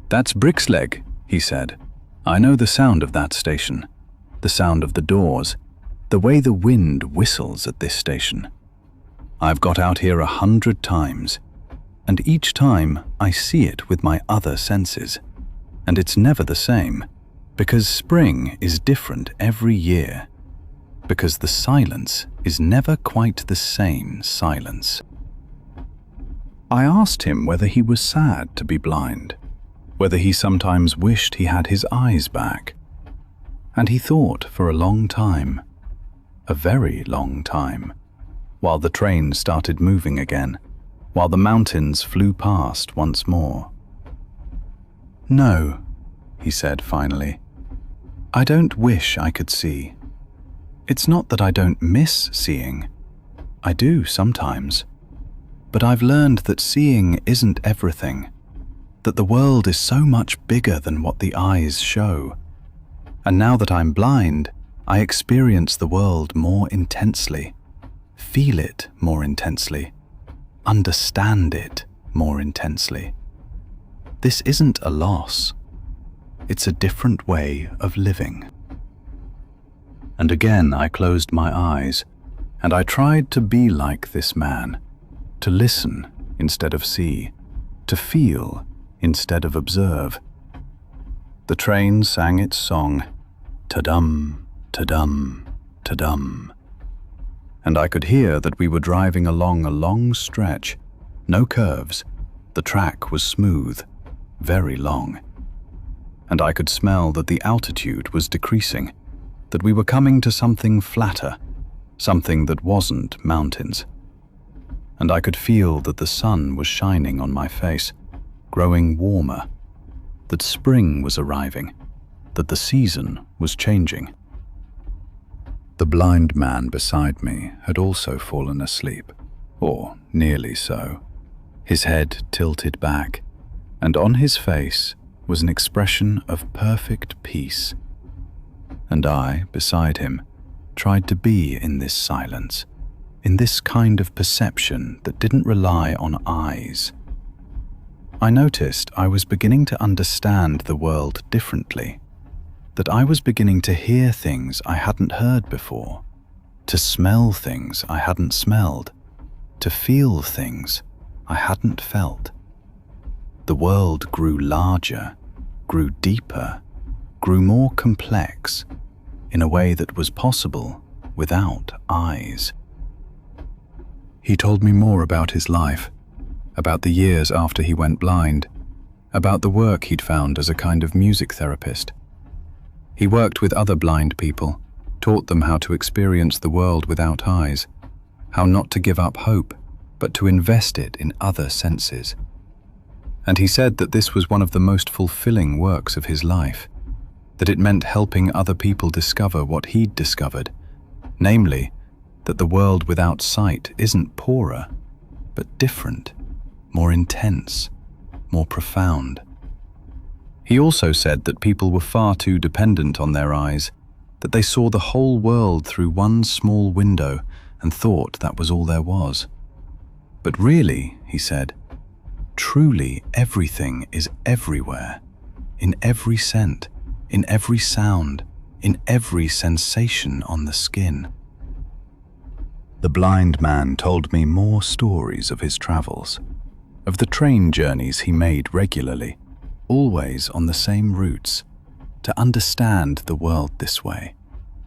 "That's Brixleg," he said. "I know the sound of that station, the sound of the doors, the way the wind whistles at this station. I've got out here 100 times, and each time I see it with my other senses, and it's never the same, because spring is different every year, because the silence is never quite the same silence." I asked him whether he was sad to be blind, whether he sometimes wished he had his eyes back, and he thought for a long time, a very long time, while the train started moving again, while the mountains flew past once more. "No," he said finally, "I don't wish I could see. It's not that I don't miss seeing. I do sometimes. But I've learned that seeing isn't everything, that the world is so much bigger than what the eyes show. And now that I'm blind, I experience the world more intensely, feel it more intensely, understand it more intensely. This isn't a loss. It's a different way of living." And again I closed my eyes, and I tried to be like this man, to listen instead of see, to feel instead of observe. The train sang its song, ta-dum, ta-dum, ta-dum. And I could hear that we were driving along a long stretch, no curves, the track was smooth, very long. And I could smell that the altitude was decreasing, that we were coming to something flatter, something that wasn't mountains. And I could feel that the sun was shining on my face, growing warmer, that spring was arriving, that the season was changing. The blind man beside me had also fallen asleep, or nearly so, his head tilted back, and on his face was an expression of perfect peace. And I, beside him, tried to be in this silence, in this kind of perception that didn't rely on eyes. I noticed I was beginning to understand the world differently, that I was beginning to hear things I hadn't heard before, to smell things I hadn't smelled, to feel things I hadn't felt. The world grew larger, grew deeper, grew more complex, in a way that was possible without eyes. He told me more about his life, about the years after he went blind, about the work he'd found as a kind of music therapist. He worked with other blind people, taught them how to experience the world without eyes, how not to give up hope, but to invest it in other senses. And he said that this was one of the most fulfilling works of his life, that it meant helping other people discover what he'd discovered, namely, that the world without sight isn't poorer, but different, more intense, more profound. He also said that people were far too dependent on their eyes, that they saw the whole world through one small window and thought that was all there was. But really, he said, truly everything is everywhere, in every scent, in every sound, in every sensation on the skin. The blind man told me more stories of his travels, of the train journeys he made regularly, always on the same routes, to understand the world this way,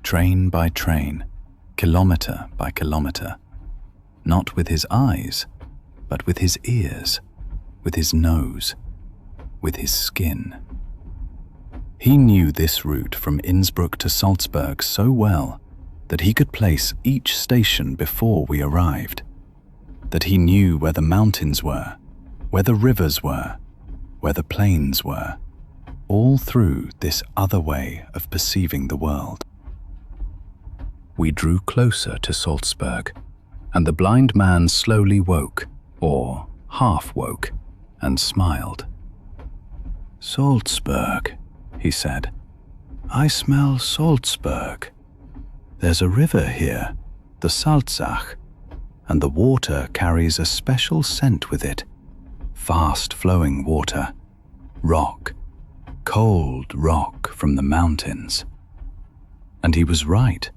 train by train, kilometer by kilometer, not with his eyes, but with his ears, with his nose, with his skin. He knew this route from Innsbruck to Salzburg so well that he could place each station before we arrived, that he knew where the mountains were, where the rivers were, where the plains were, all through this other way of perceiving the world. We drew closer to Salzburg, and the blind man slowly woke, or half woke, and smiled. "Salzburg," he said. "I smell Salzburg. There's a river here, the Salzach. and the water carries a special scent with it. Fast-flowing water, rock, cold rock from the mountains. And he was right.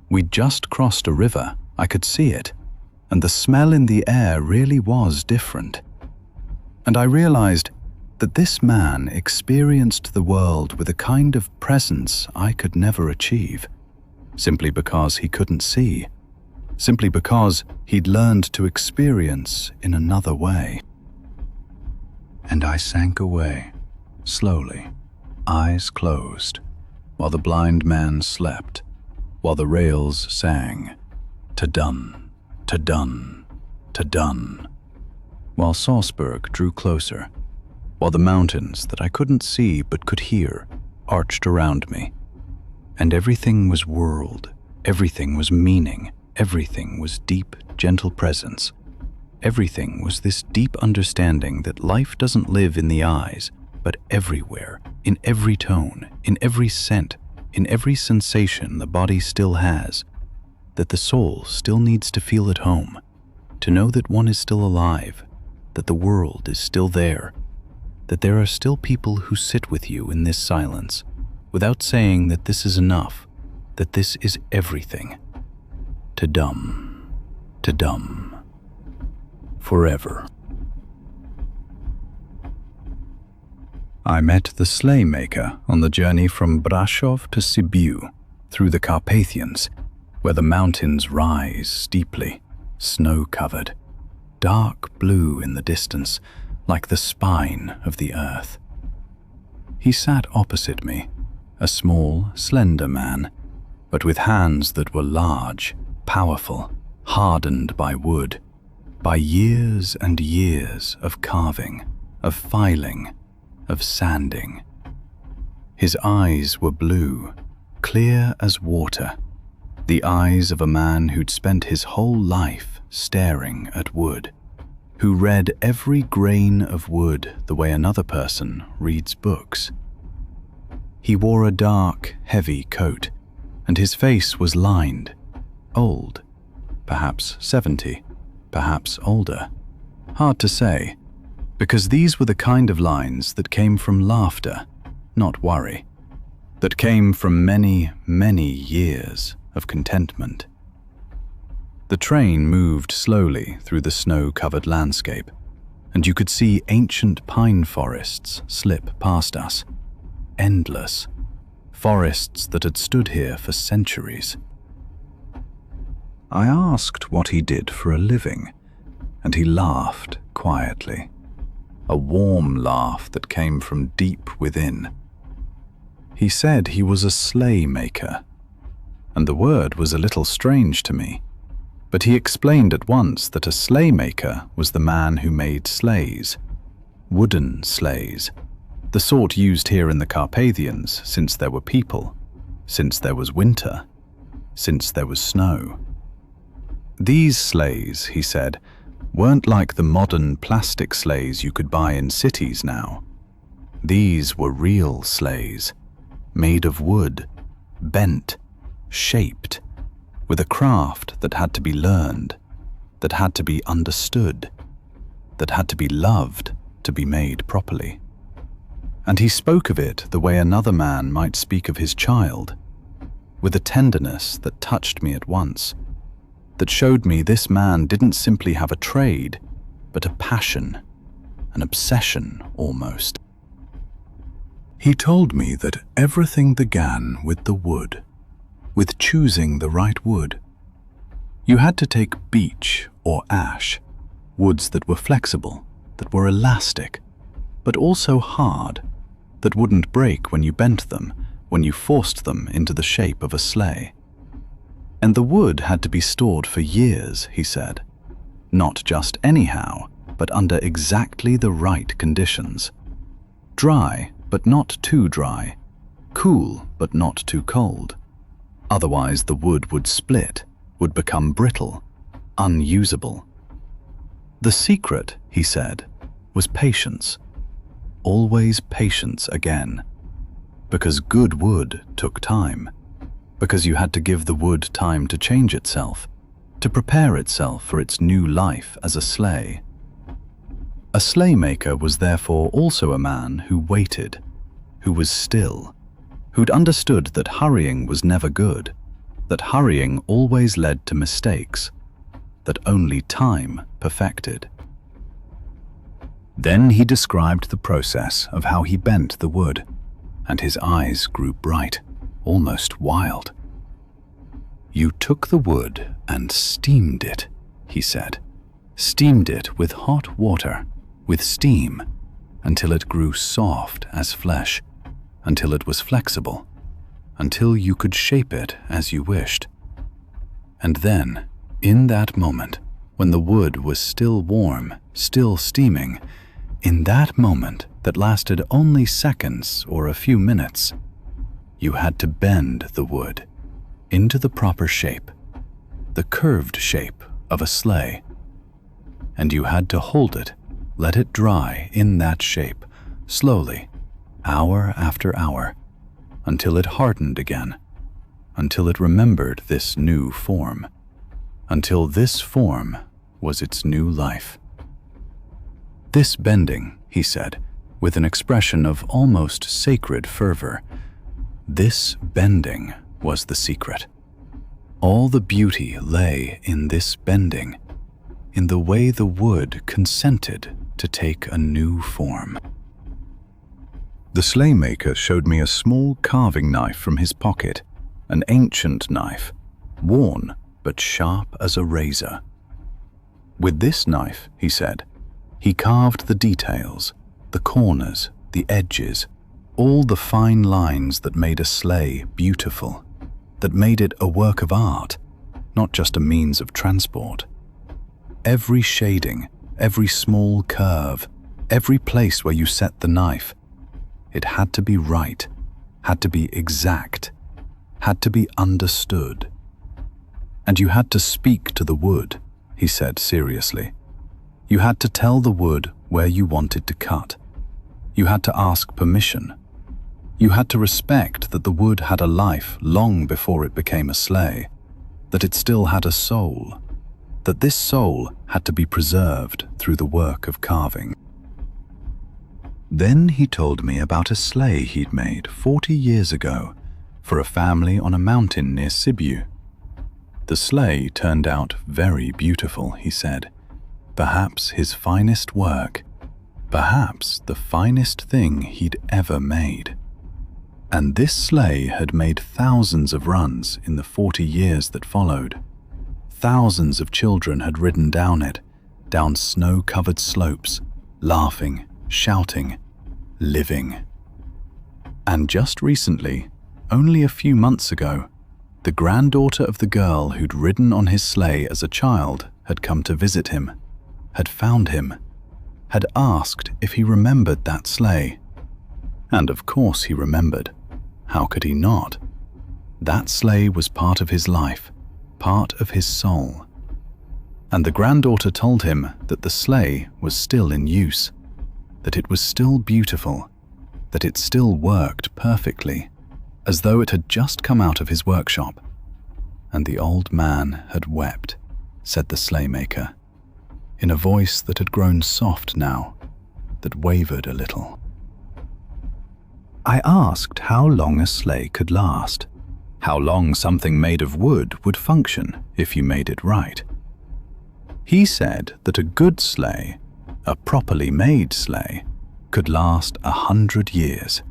We'd just crossed a river, I could see it, and the smell in the air really was different. And I realized that this man experienced the world with a kind of presence I could never achieve, simply because he couldn't see, simply because he'd learned to experience in another way. And I sank away, slowly, eyes closed, while the blind man slept, while the rails sang, "Ta-dun, ta-dun, ta-dun," while Salzburg drew closer, while the mountains that I couldn't see but could hear arched around me. And everything was world, everything was meaning, everything was deep, gentle presence. Everything was this deep understanding that life doesn't live in the eyes, but everywhere, in every tone, in every scent, in every sensation the body still has, that the soul still needs to feel at home, to know that one is still alive, that the world is still there, that there are still people who sit with you in this silence, without saying that this is enough, that this is everything. Ta-dum, ta-dum. Forever. I met the Sleigh-Maker on the journey from Brasov to Sibiu, through the Carpathians, where the mountains rise steeply, snow-covered, dark blue in the distance, like the spine of the earth. He sat opposite me, a small, slender man, but with hands that were large, powerful, hardened by wood, by years and years of carving, of filing, of sanding. His eyes were blue, clear as water, the eyes of a man who'd spent his whole life staring at wood, who read every grain of wood the way another person reads books. He wore a dark, heavy coat, and his face was lined, old, perhaps 70, perhaps older. Hard to say, because these were the kind of lines that came from laughter, not worry, that came from many, many years of contentment. The train moved slowly through the snow-covered landscape, and you could see ancient pine forests slip past us, endless, forests that had stood here for centuries. I asked what he did for a living, and he laughed quietly, a warm laugh that came from deep within. He said he was a sleigh-maker, and the word was a little strange to me, but he explained at once that a sleigh-maker was the man who made sleighs, wooden sleighs, the sort used here in the Carpathians since there were people, since there was winter, since there was snow. These sleighs, he said, weren't like the modern plastic sleighs you could buy in cities now. These were real sleighs, made of wood, bent, shaped, with a craft that had to be learned, that had to be understood, that had to be loved to be made properly. And he spoke of it the way another man might speak of his child, with a tenderness that touched me at once, that showed me this man didn't simply have a trade, but a passion, an obsession almost. He told me that everything began with the wood, with choosing the right wood. You had to take beech or ash, woods that were flexible, that were elastic, but also hard, that wouldn't break when you bent them, when you forced them into the shape of a sleigh. And the wood had to be stored for years, he said, not just anyhow, but under exactly the right conditions. Dry, but not too dry, cool, but not too cold. Otherwise the wood would split, would become brittle, unusable. The secret, he said, was patience. Always patience again. Because good wood took time. Because you had to give the wood time to change itself, to prepare itself for its new life as a sleigh. A sleigh-maker was therefore also a man who waited, who was still, who'd understood that hurrying was never good, that hurrying always led to mistakes, that only time perfected. Then he described the process of how he bent the wood, and his eyes grew bright, almost wild. "You took the wood and steamed it," he said. "Steamed it with hot water, with steam, until it grew soft as flesh, until it was flexible, until you could shape it as you wished. And then, in that moment, when the wood was still warm, still steaming, in that moment that lasted only seconds or a few minutes, you had to bend the wood into the proper shape, the curved shape of a sleigh. And you had to hold it, let it dry in that shape, slowly, hour after hour, until it hardened again, until it remembered this new form, until this form was its new life. This bending," he said, with an expression of almost sacred fervor, "this bending was the secret. All the beauty lay in this bending, in the way the wood consented to take a new form." The sleigh-maker showed me a small carving knife from his pocket, an ancient knife, worn but sharp as a razor. "With this knife," he said, "he carved the details, the corners, the edges, all the fine lines that made a sleigh beautiful, that made it a work of art, not just a means of transport. Every shading, every small curve, every place where you set the knife, it had to be right, had to be exact, had to be understood. And you had to speak to the wood," he said seriously. "You had to tell the wood where you wanted to cut. You had to ask permission. You had to respect that the wood had a life long before it became a sleigh, that it still had a soul, that this soul had to be preserved through the work of carving." Then he told me about a sleigh he'd made 40 years ago for a family on a mountain near Sibiu. The sleigh turned out very beautiful, he said. Perhaps his finest work, perhaps the finest thing he'd ever made. And this sleigh had made thousands of runs in the 40 years that followed. Thousands of children had ridden down it, down snow-covered slopes, laughing, shouting, living. And just recently, only a few months ago, the granddaughter of the girl who'd ridden on his sleigh as a child had come to visit him, had found him, had asked if he remembered that sleigh. And of course he remembered. How could he not? That sleigh was part of his life, part of his soul. And the granddaughter told him that the sleigh was still in use, that it was still beautiful, that it still worked perfectly, as though it had just come out of his workshop. And the old man had wept, said the sleigh-maker, in a voice that had grown soft now, that wavered a little. I asked how long a sleigh could last, how long something made of wood would function if you made it right. He said that a good sleigh, a properly made sleigh, could last 100 years,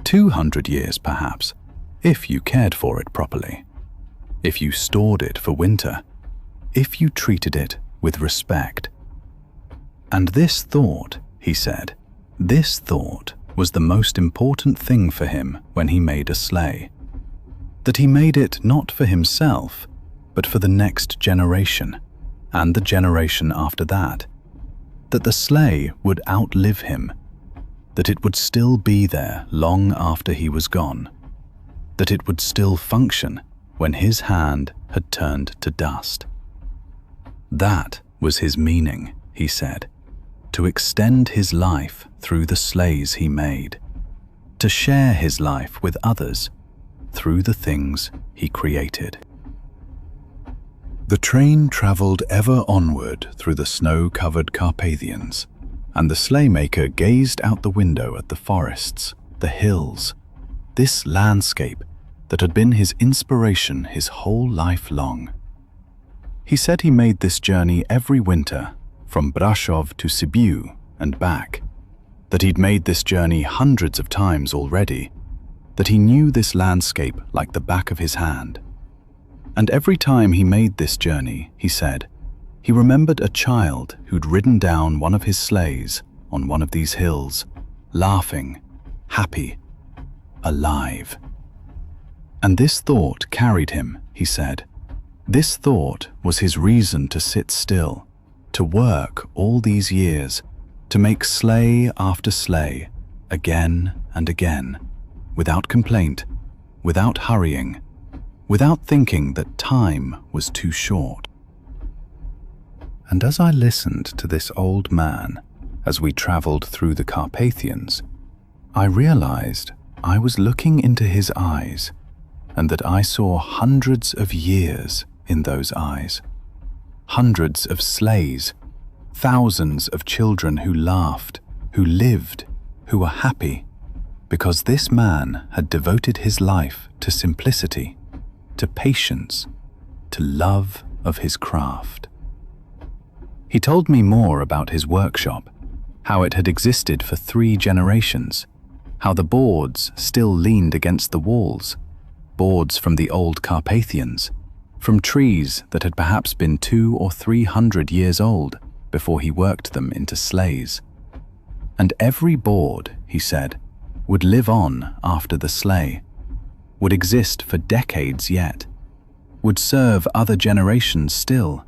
200 years perhaps, if you cared for it properly, if you stored it for winter, if you treated it with respect. And this thought, he said, this thought was the most important thing for him when he made a sleigh. That he made it not for himself, but for the next generation, and the generation after that. That the sleigh would outlive him, that it would still be there long after he was gone, that it would still function when his hand had turned to dust. That was his meaning, he said, to extend his life through the sleighs he made, to share his life with others through the things he created. The train travelled ever onward through the snow-covered Carpathians, and the Sleigh-Maker gazed out the window at the forests, the hills, this landscape that had been his inspiration his whole life long. He said he made this journey every winter, from Brasov to Sibiu and back, that he'd made this journey hundreds of times already, that he knew this landscape like the back of his hand. And every time he made this journey, he said, he remembered a child who'd ridden down one of his sleighs on one of these hills, laughing, happy, alive. And this thought carried him, he said. This thought was his reason to sit still, to work all these years, to make sleigh after sleigh, again and again, without complaint, without hurrying, without thinking that time was too short. And as I listened to this old man, as we travelled through the Carpathians, I realized I was looking into his eyes, and that I saw hundreds of years in those eyes. Hundreds of sleighs, thousands of children who laughed, who lived, who were happy, because this man had devoted his life to simplicity, to patience, to love of his craft. He told me more about his workshop, how it had existed for 3 generations, how the boards still leaned against the walls, boards from the old Carpathians, from trees that had perhaps been 200 or 300 years old before he worked them into sleighs. And every board, he said, would live on after the sleigh, would exist for decades yet, would serve other generations still,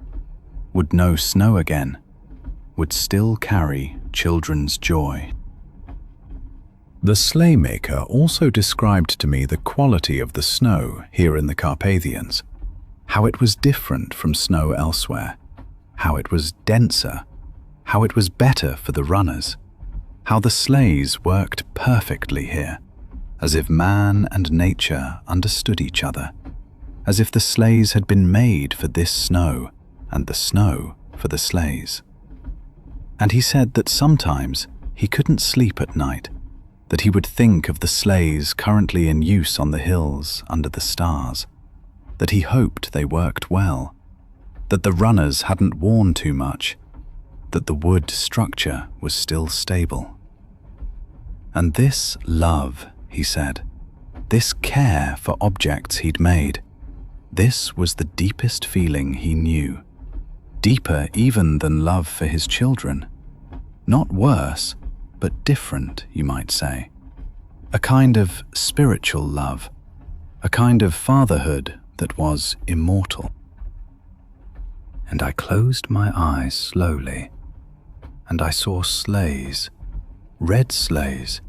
would know snow again, would still carry children's joy. The Sleigh-Maker also described to me the quality of the snow here in the Carpathians, how it was different from snow elsewhere, how it was denser, how it was better for the runners, how the sleighs worked perfectly here, as if man and nature understood each other, as if the sleighs had been made for this snow and the snow for the sleighs. And he said that sometimes he couldn't sleep at night, that he would think of the sleighs currently in use on the hills under the stars, that he hoped they worked well, that the runners hadn't worn too much, that the wood structure was still stable. And this love, he said, this care for objects he'd made, this was the deepest feeling he knew, deeper even than love for his children. Not worse, but different, you might say. A kind of spiritual love, a kind of fatherhood that was immortal. And I closed my eyes slowly, and I saw sleighs, red sleighs,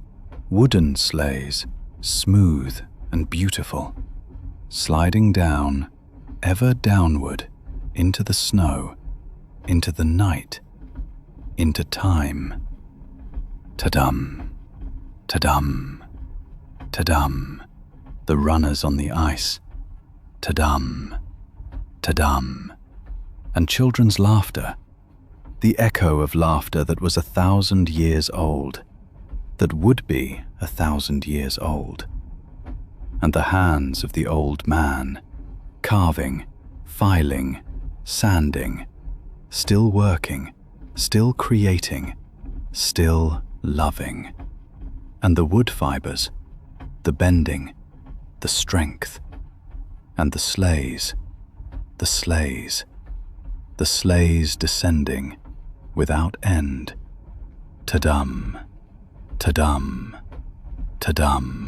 wooden sleighs, smooth and beautiful, sliding down, ever downward, into the snow, into the night, into time. Ta-dum, ta-dum, ta-dum, the runners on the ice, ta-dum, ta-dum, and children's laughter, the echo of laughter that was 1,000 years old, that would be 1,000 years old, and the hands of the old man, carving, filing, sanding, still working, still creating, still loving, and the wood fibers, the bending, the strength, and the sleighs, the sleighs, the sleighs descending without end, ta-dum, ta-dum, ta-dum.